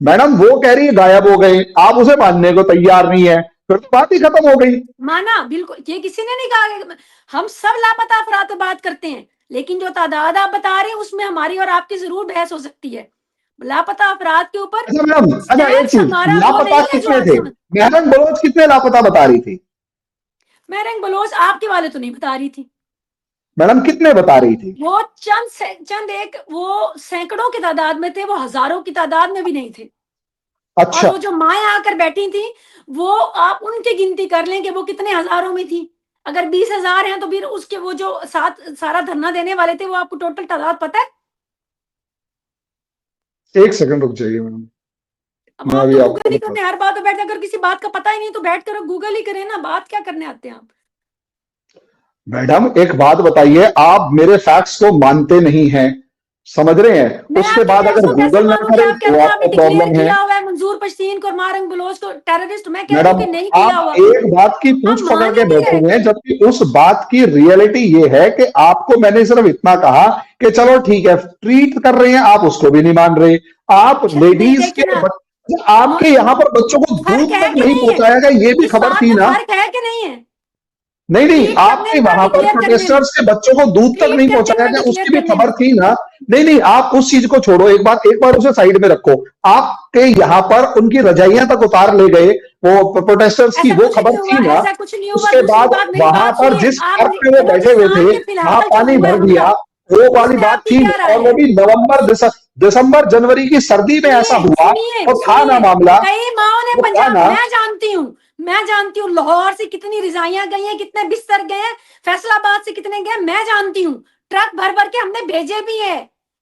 मैडम वो कह रही है गायब हो गए, आप उसे मानने को तैयार नहीं है, फिर तो बात ही खत्म हो गई। माना बिल्कुल, ये किसी ने नहीं कहा, हम सब लापता अफराद पे बात करते हैं, लेकिन जो तादाद आप बता रहे हैं उसमें हमारी और आपकी जरूर बहस हो सकती है। लापता अफराद के ऊपर अच्छा मैडम, अच्छा एक चीज, लापता कितने थे? महरन बलोच कितने लापता बता रही थी? महरन बलोच आपके वाले तो नहीं बता रही थी मैडम, कितने बता रही थी? वो चंद एक, वो सैकड़ों की तादाद में थे, वो हजारों की तादाद में भी नहीं थे। अच्छा, और वो जो माएँ आकर बैठी थी वो आप उनकी गिनती कर लें कि वो कितने हजारों में थी। अगर 20,000 हैं तो फिर उसके वो जो सारा धरना देने वाले थे वो आपको टोटल तादाद पता है? एक सेकंड रुक जाइए मैडम, मैं अभी आपको गूगल ही करने हर बात पे बैठ, अगर किसी बात का पता ही नहीं तो बैठ कर गूगल ही करें ना, बात क्या करने आते हैं आप? मैडम एक बात बताइए, आप मेरे फैक्ट्स को मानते नहीं हैं, समझ रहे हैं? उसके बाद अगर गूगल ना करे तो आपको प्रॉब्लम है। मंजूर पश्तीन को, महरन बलोच को टेररिस्ट, मैं कह मैडम रही हूं कि नहीं किया हुआ। आप एक बात की पूछ पकड़ के बैठे हुए हैं, जबकि उस बात की रियलिटी ये है कि आपको मैंने सिर्फ इतना कहा कि चलो ठीक है ट्रीट कर रहे हैं, आप उसको भी नहीं मान रहे। आप लेडीज के आपके यहाँ पर बच्चों को दूध तक नहीं पहुंचाया गया, ये भी खबर थी ना? फर्क है कि नहीं है? नहीं, आपके वहां पर प्रोटेस्टर्स के बच्चों को दूध तक नहीं पहुंचाया गया, उसकी भी खबर थी ना? नहीं, आप उस चीज को छोड़ो, एक बार उसे साइड में रखो। आपके यहाँ पर उनकी रजाइयां तक उतार ले गए वो प्रोटेस्टर्स की, वो खबर थी ना? उसके बाद वहां पर जिस पार्क पे वो बैठे हुए थे वहां पानी भर दिया, वो वाली बात थी। और वो भी नवंबर दिसंबर जनवरी की सर्दी में ऐसा हुआ और था ना मामला। कई माओ ने पंजाब, मैं जानती हूँ लाहौर से कितनी रिजाइयां गई हैं, कितने बिस्तर गए हैं, फैसलाबाद से कितने गए, मैं जानती हूँ। ट्रक भर भर के हमने भेजे भी है,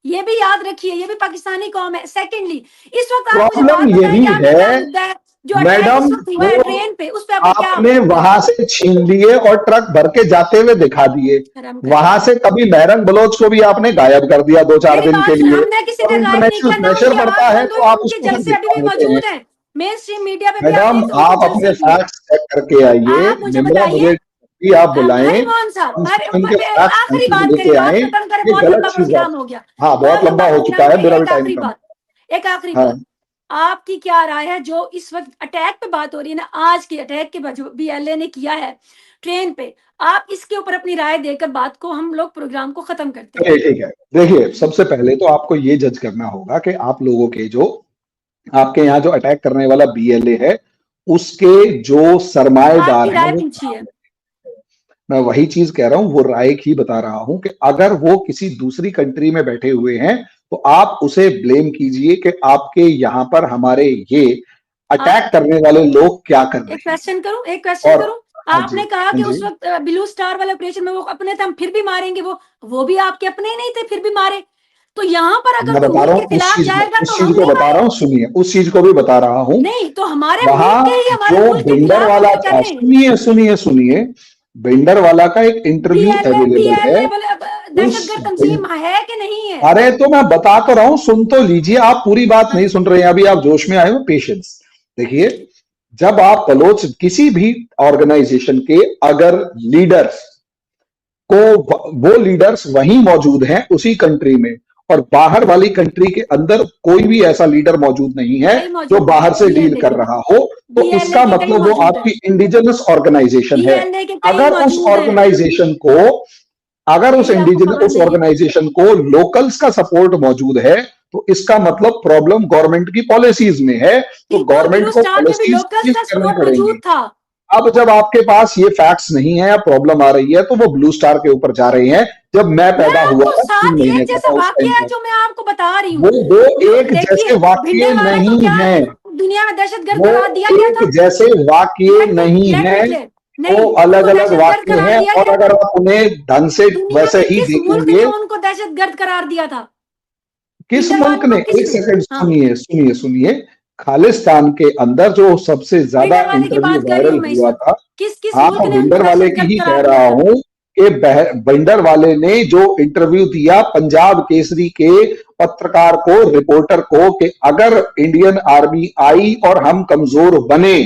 ये भी याद रखिए, ये भी पाकिस्तानी कौम है। सेकेंडली, इस वक्त प्रॉब्लम यही है मैडम, ट्रेन पे उस पे आपने वहां से छीन लिए और ट्रक भर के जाते हुए दिखा दिए। वहां से कभी महरन बलोच को भी आपने गायब कर दिया 2-4 दिन के लिए। इंटरनेशनल प्रेशर पड़ता है तो आप उसको मौजूद है मेन स्ट्रीम मीडिया पे। मैडम आप अपने फैक्ट्स चेक करके आइए, मुझे आप बुलाएं, आखिरी बात करें, प्रोग्राम हो गया। हाँ बहुत लंबा हो चुका है, मेरा भी टाइम कम। एक आखिरी बात, आपकी क्या राय है जो इस वक्त अटैक पे बात हो रही है ना, आज के अटैक के जो BLA ने किया है ट्रेन पे, आप इसके ऊपर अपनी राय देकर बात को हम लोग प्रोग्राम को खत्म करते हैं। ठीक है, देखिए सबसे पहले तो आपको ये जज करना होगा कि आप लोगों के जो आपके यहाँ जो अटैक करने वाला BLA है उसके जो सरमाएदार हैं, मैं वही चीज कह रहा हूं, वो राय ही बता रहा हूं कि अगर वो किसी दूसरी कंट्री में बैठे हुए हैं तो आप उसे ब्लेम कीजिए कि आपके यहाँ पर हमारे ये अटैक करने वाले लोग क्या कर रहे हैं। एक क्वेश्चन करूं, आपने कहा कि उस वक्त ब्लू स्टार वाले ऑपरेशन में वो अपने थे, हम फिर भी मारेंगे, वो भी आपके अपने ही नहीं थे, फिर भी मारे। तो यहाँ पर अगर मैं बता रहा हूँ उस चीज को बता रहा हूँ, सुनिए, उस चीज को भी बता रहा हूँ। नहीं तो हमारे वहां जो बिल्डर वाला था, सुनिए, बिल्डर वाला का एक इंटरव्यू अवेलेबल है, तंजीम है कि नहीं है? अरे तो मैं बता तो रहा हूं, सुन तो लीजिए, आप पूरी बात नहीं सुन रहे हैं, अभी आप जोश में आए हो, पेशेंस। देखिए, जब आप बलोच किसी भी ऑर्गेनाइजेशन के अगर लीडर्स को, वो लीडर्स वहीं मौजूद हैं उसी कंट्री में, और बाहर वाली कंट्री के अंदर कोई भी ऐसा लीडर मौजूद नहीं है जो बाहर से डील कर रहा हो, तो इसका मतलब वो आपकी इंडिजिनस ऑर्गेनाइजेशन है। अगर उस ऑर्गेनाइजेशन को, अगर उस ऑर्गेनाइजेशन को लोकल्स का सपोर्ट मौजूद है तो इसका मतलब प्रॉब्लम गवर्नमेंट की पॉलिसीज में है, तो गवर्नमेंट को पॉलिसीज करनी पड़ेगी। अब जब आपके पास ये फैक्ट्स नहीं है या प्रॉब्लम आ रही है तो वो ब्लू स्टार के ऊपर जा रहे हैं। जब मैं पैदा हुआ था 3 साथ महीने एक का जैसा था उस वाक्य टाइम है पर, जो मैं आपको बता रही हूँ। वो दो एक देखिए, जैसे वाक्य भिंडरावाले को नहीं क्या है, दुनिया में दहशतगर्द वो करार दिया गया था? एक जैसे वाक्य नहीं है, नहीं, वो अलग उनको अलग दहशतगर्द वाक्य करार हैं। दिया और गया अगर था। आप उन्हें ढंग से दुनिया वैसे के ही किस मुल्क देखेंगे, ने उनको दहशतगर्द करार दिया था? किस भिंडरावाले मुल्क ने, को एक किसने? सेकंड हाँ, सुनिए सुनिए सुनिए, खालिस्तान के अंदर जो सबसे ज्यादा भिंडरावाले की इंटरव्यू बात कर रही वायरल हूँ मैं इस हुआ वक्त। था, किस किस हाँ मुल्क ने उनको भिंडर वाले की दहशतगर्द ही करार कह दिया रहा था? हूं कि भिंडर वाले ने जो इंटरव्यू दिया पंजाब केसरी के पत्रकार को, रिपोर्टर को, कि अगर इंडियन आर्मी आई और हम कमजोर बने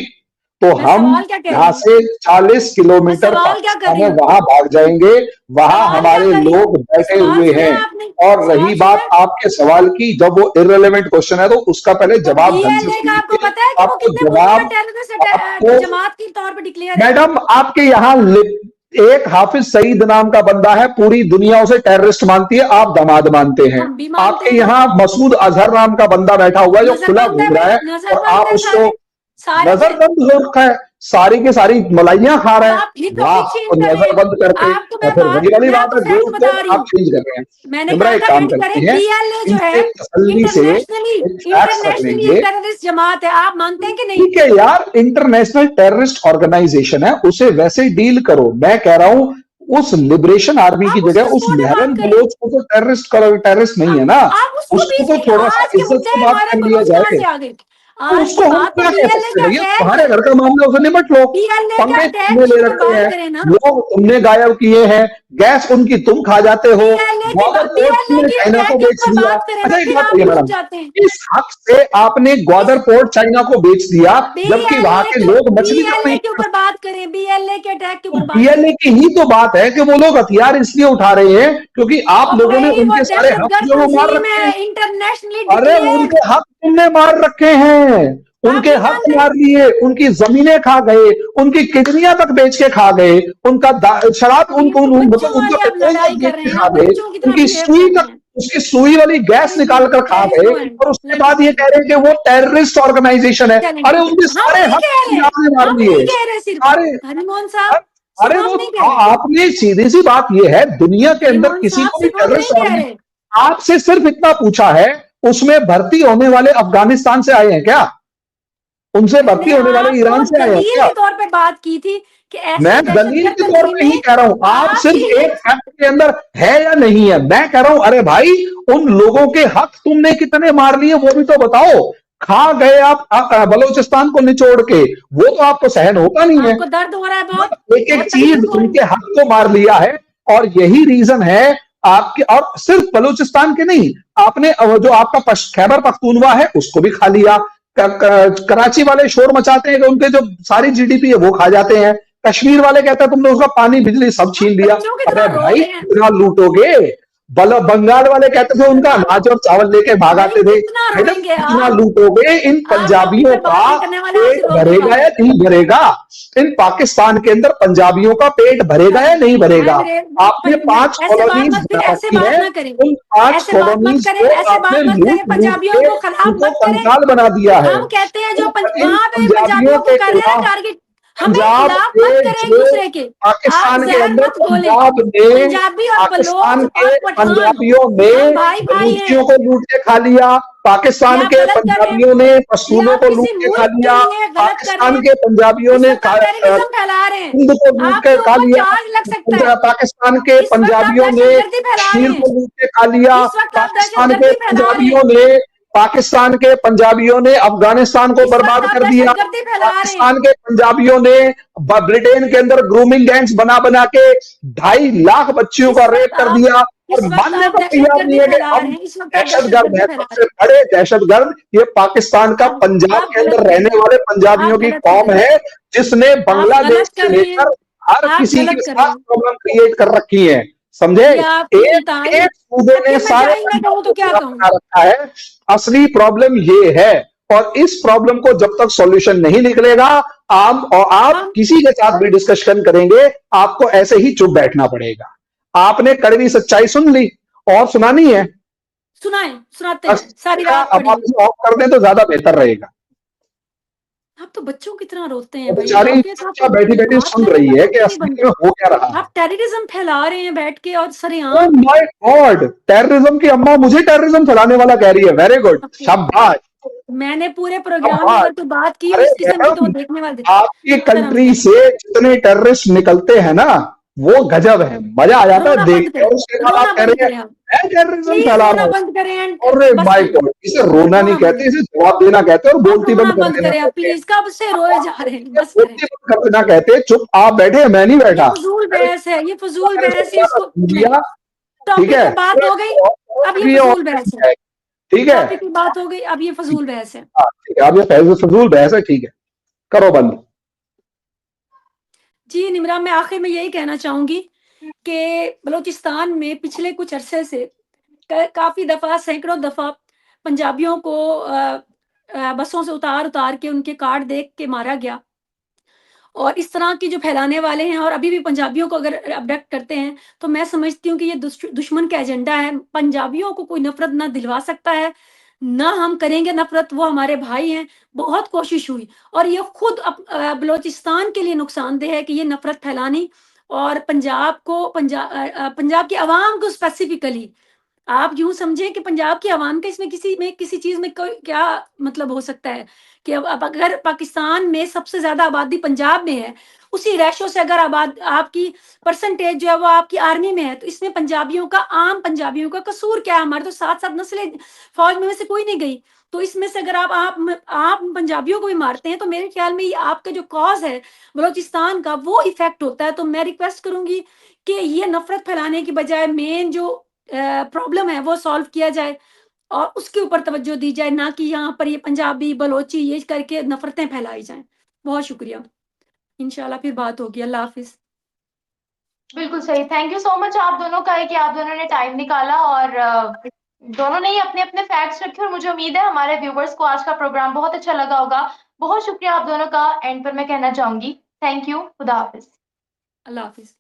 तो मैं हम सवाल क्या कह रही यहां हूँ? से 40 मैं किलोमीटर सवाल क्या कर पाकिस्तान रही है हूँ? वहां भाग जाएंगे, वहां सवाल क्या हमारे कर रही हूँ? लोग बैठे सवाल हुए सुना हैं। है आपने? और सवाल रही सुना बात है? आपके सवाल की, जब वो इररिलेवेंट क्वेश्चन है तो उसका पहले तो जवाब ढंग से बीएलए का आपको सुनिए। पता है कि वो आपको कितने मुल्कों में जवाब, टेररिस्ट आपको जमात के तौर पर डिक्लेयर है? मैडम आपके यहाँ एक हाफिज सईद नाम का बंदा है, पूरी दुनिया उसे टेररिस्ट मानती है, आप दामाद मानते हैं। हम भी मानते आपके हैं। यहाँ मसूद अजहर नाम का बंदा बैठा हुआ है जो खुला नजरबंद है घूम रहा भाई, है, और नजरबंद आप है उसको सारे से। नजरबंद हो रखा है, सारी की सारी मलाइयां खा रहे हैं। आप ही तो वाह, चेंज तो करें। नजरबंद करके, आपको और मैं फिर वही वाली मैं बात आपको है, फैक्ट जो बता रही आप हूँ। चेंज कर रहे हैं। मैंने इमरा कहा एक था काम हिंट करते करें, हैं, बीएलए जो है इनसे तसल्ली से इंटरनेशनली फैक्ट्स रख इंटरनेशनली लेंगे। टेररिस्ट जमात है, आप मानते हैं कि नहीं? ठीक है यार, इंटरनेशनल टेररिस्ट ऑर्गेनाइजेशन है, उसे वैसे ही डील करो। मैं कह रहा हूं उस लिबरेशन आर्मी की आप जगह उसको उस छोड़ दे, बात महरम करें। बलोच को तो टेररिस्ट नहीं है ना, आप उसको भी उसको तो इसकी थोड़ा सा आज के इज्जत मुद्दे से बात हमारे कर लिया बलूचिस्तान जाए। से आ गए। तो आज उसको की हम बात तो क्या कह बीएलए सकते के हैं भैया, अटैक तुम्हारे है। घर का मामला उसे निपट लो। बीएलए के पंगे अटैक तुमने के ले ऊपर रखे बात हैं, करें ना। लोग तुमने गायब किए हैं, गैस उनकी तुम खा जाते हो, ग्वादर पोर्ट बीएलए तुमने की चाइना अटैक को के बेच ऊपर दिया। बात करें अच्छा ना, एक फिर बात आप कहिए रुक मैडम, जाते हैं। इस हक से आपने ग्वादर पोर्ट चाइना को बेच दिया, जबकि वहां के लोग मछली तक बीएलए नहीं। के ऊपर बात करें, बीएलए के अटैक के ऊपर बात बीएलए करें। की ही तो बात है कि वो लोग हथियार इसलिए उठा रहे हैं क्योंकि आप ओ लोगों ने भाई, वो उनके सारे हक दहशतगर्द जो वो मार तंजीम रखे है, हैं। इंटरनेशनली अरे डिक्लेयर्ड। उनके हक तुमने मार रखे हैं, आप उनके नहीं हक मानते? मार लिए, उनकी जमीनें खा गए, उनकी किडनियां तक बेच के खा गए, उनका शराब ये उनको तो बच्चों मतलब उनका वाली आप पेट्रोल लड़ाई तक कर बेच रहे के हैं, खा आप गए, बच्चों की तरह उनकी बिहेव सुई कर रहे तक, हैं। उसकी सुई वाली गैस देयर इज निकाल नो कर खा देयर इज गए, नो एंड, और उसके लेट बाद अस ये कह रहे हैं कि वो टेररिस्ट ऑर्गेनाइजेशन है। चलें, अरे ठीक है। उनके हम सारे नहीं हक कह रहे, आपने मार हम दिए नहीं कह रहे सिर्फ सारे। हरिमोहन साहब, सिर्फ अरे हम वो नहीं कह रहे। आपने, सीधी सी बात ये है, दुनिया के अंदर हरिमोहन किसी साहब, को भी सिर्फ हम नहीं टेररिस्ट कह रहे। ऑर्गेनाइजेशन, आपसे सिर्फ इतना पूछा है, उसमें भर्ती होने वाले अफगानिस्तान से आए हैं क्या? उनसे भर्ती मैंने होने वाले आपको ईरान से आए हैं दलील क्या? के तौर पे बात की थी कि मैं ऐसी दलील दहशतगर्द के तौर पे ही तंजीमें कह रहा हूं, आप सिर्फ आपकी एक फैक्ट के अंदर है या नहीं है। मैं कह रहा हूं अरे भाई, उन लोगों के हक तुमने कितने मार लिए वो भी तो बताओ। खा गए आप बलूचिस्तान को निचोड़ के, वो तो आपको सहन होता नहीं है। आपको दर्द हो रहा है, बहुत एक एक बहुत चीज तकलीफ हो रही उनके हक को मार लिया है, और यही रीजन है आपके। और सिर्फ बलूचिस्तान के नहीं, आपने जो आपका खैबर पख्तूनवा है उसको भी खा लिया। कराची वाले शोर मचाते हैं कि उनके जो सारी जीडीपी है वो खा जाते हैं। कश्मीर वाले कहते हैं तुमने उसका पानी बिजली सब छीन लिया। बच्चों की अबे तरह रो भाई रहे हैं। कितना लूटोगे। बंगाल वाले कहते थे उनका अनाज और चावल लेके भागाते थे। कितना मैडम रोएंगे कितना आप? लूटोगे। इन आप पंजाबियों टॉपिक पे का बात नहीं करने वाले, पेट आपसे रोक भरेगा या नहीं भरेगा? इन पाकिस्तान के अंदर पंजाबियों का पेट भरेगा या नहीं भरेगा? आपने 5 ऐसे बात कॉलोनीज मत करें, बना ऐसे रखी बात है, ना करें, उन 5 ऐसे बात मत कॉलोनीज करें, को ऐसे आपने बात मत लूट करें, लूट पंजाबियों के को खराब उनको मत करें। कंकाल बना दिया है। हम कहते हैं जो इन वहां पे पंजाबियों पंजाबियों को के कर रहे हैं खिलाफ, टारगेट, हमें पंजाब खिलाफ के मत करें एक जो दूसरे के। आप पाकिस्तान के जहर अंदर, मत घोलें। पंजाब ने, पंजाबी और पाकिस्तान बलोच के और पठान पंजाबियों ने हम भाई भाई बलूचियों हैं। को लूट के खा लिया, ये पाकिस्तान आप के गलत कर रहे हैं, पंजाबियों ने ये पश्तूनों आप को किसी लूट के खा मुल्क के लिया, लिए गलत कर रहे पाकिस्तान हैं। के पंजाबियों इस ने वक्त आप टेररिज्म फैला रहे हैं, हिंद को लूट के आपके खा ऊपर लिया, चार्ज लग सकता है। पाकिस्तान के इस वक्त आप पंजाबियों ने दहशतगर्दी फैला रहे कश्मीर हैं, को लूट के खा लिया, इस वक्त आप पाकिस्तान के दहशतगर्दी फैला रहे पंजाबियों हैं, ने पाकिस्तान के पंजाबियों ने अफगानिस्तान को इस वक्त बर्बाद आप कर दिया। दहशतगर्दी फैला रहे हैं। पाकिस्तान के पंजाबियों ने ब्रिटेन के अंदर ग्रूमिंग गैंग्स बना बना के 2.5 लाख बच्चियों का रेप कर दिया, और इस वक्त मानने आप को तैयार नहीं दहशतगर्दी है कि फैला हम रहे हैं, इस वक्त आप दहशतगर्द दहशतगर्दी है। फैला सबसे रहे बड़े दहशतगर्द ये पाकिस्तान का, हैं। पंजाब आप के गलत अंदर कर रहने रहे हैं, वाले आप पंजाबियों की गलत कर कौम रहे हैं, है जिसने आप बांग्लादेश गलत से कर रहे हैं, लेकर हर आप किसी गलत के कर रहे साथ हैं। प्रॉब्लम क्रिएट कर रखी है। समझे? ये आपकी एक इंतहाई, एक सूबे ने आखिर मैं सारे क्या ही मैं पंजाब कहूँ को तो क्या गुलाम कहूँ। बना रखा है। असली प्रॉब्लम ये है, और इस प्रॉब्लम को जब तक सॉल्यूशन नहीं निकलेगा, आप हम किसी के साथ भी डिस्कशन करेंगे, आपको ऐसे ही चुप बैठना पड़ेगा। आपने कड़वी सच्चाई सुन ली, और सुनानी है? सुनाते बस हैं, सारी क्या, रात अब पड़ी आप है। इसे ऑफ कर दें तो ज्यादा बेहतर रहेगा। आप तो बच्चों की तरह रोते हैं वो भाई, बेचारी आप ये तो बच्चा आपको बैठी बैठी बात सुन करने रही का है तक कि नहीं असली बनता। में हो क्या रहा है। आप टेररिज्म फैला रहे हैं बैठ के और ओ सरेआम। माय गॉड, टेररिज्म की अम्मा मुझे टेररिज्म फैलाने वाला कह रही है। वेरी गुड, ओके, शाबाश मैंने पूरे प्रोग्राम में शाबाश। अगर कोई बात की अरे उसकी से मुझे तो वो मैडम, देखने वाले आपकी शर्म कंट्री है। से जितने टेररिस्ट निकलते हैं ना, वो गजब है, मजा आ जाता है रोना देख बंद के। करें, और उसके बाद आप रोना कह बंद रहे हैं करें आप, मैं टेररिज्म प्लीज फैला रहा रोना हूँ। बंद करें एंड अरे बस माय करें, गॉड, इसे रोना नहीं रोना बंद कहते, करें। इसे जवाब देना कहते हैं, और आप बोलती रोना बंद कर बंद देना करें आप कहते हैं। प्लीज, कब से रोए जा रहे हैं, बस करें। बोलती बंद कर देना कहते हैं। चुप आप बैठे हैं, मैं नहीं ये बैठा। फजूल बहस है, ये फजूल मैंने बहस है, सोचा इसको सुन नहीं, लिया, ठीक टॉपिक है। पे बात हो गई, अब ये भी फजूल बहस है। है, ठीक है। टॉपिक पे बात हो गई, अब ये फजूल बहस है। हाँ, ठीक है, अब ये फजूल बहस है, ठीक है, करो बंद। जी निमरा, मैं आखिर में यही कहना चाहूंगी कि बलूचिस्तान में पिछले कुछ अरसे से काफी दफा, सैकड़ों दफा पंजाबियों को बसों से उतार उतार के उनके कार्ड देख के मारा गया। और इस तरह की जो फैलाने वाले हैं और अभी भी पंजाबियों को अगर अबडक्ट करते हैं, तो मैं समझती हूँ कि ये दुश्मन का एजेंडा है। पंजाबियों को कोई नफरत ना दिलवा सकता है, ना हम करेंगे नफरत, वो हमारे भाई हैं। बहुत कोशिश हुई और ये खुद बलोचिस्तान के लिए नुकसानदेह है कि ये नफरत फैलानी, और पंजाब को, पंजाब की आवाम को स्पेसिफिकली, आप यूं समझें कि पंजाब की आवाम का इसमें किसी चीज में कोई क्या मतलब हो सकता है कि अब अगर पाकिस्तान में सबसे ज्यादा आबादी पंजाब में है, उसी रेशो से अगर आपकी परसेंटेज जो है वो आपकी आर्मी में है, तो इसमें पंजाबियों का, आम पंजाबियों का कसूर क्या है? हमारे तो साथ साथ नस्लें फौज में से कोई नहीं गई। तो इसमें से अगर आप पंजाबियों को भी मारते हैं, तो मेरे ख्याल में ये आपका जो कॉज है बलोचिस्तान का, वो इफेक्ट होता है। तो मैं रिक्वेस्ट करूंगी कि ये नफरत फैलाने की बजाय मेन जो प्रॉब्लम है वो सॉल्व किया जाए और उसके ऊपर तवज्जो दी जाए, ना कि यहाँ पर ये पंजाबी बलोची ये करके नफरतें फैलाई जाएं। बहुत शुक्रिया, इंशाल्लाह फिर बात होगी। अल्लाह हाफिज। बिल्कुल सही, थैंक यू सो मच आप दोनों का है कि आप दोनों ने टाइम निकाला और दोनों ने ही अपने अपने फैक्ट्स रखे, और मुझे उम्मीद है हमारे व्यूवर्स को आज का प्रोग्राम बहुत अच्छा लगा होगा। बहुत शुक्रिया आप दोनों का। एंड पर मैं कहना चाहूंगी थैंक यू, खुदा हाफिज। अल्लाह हाफिज।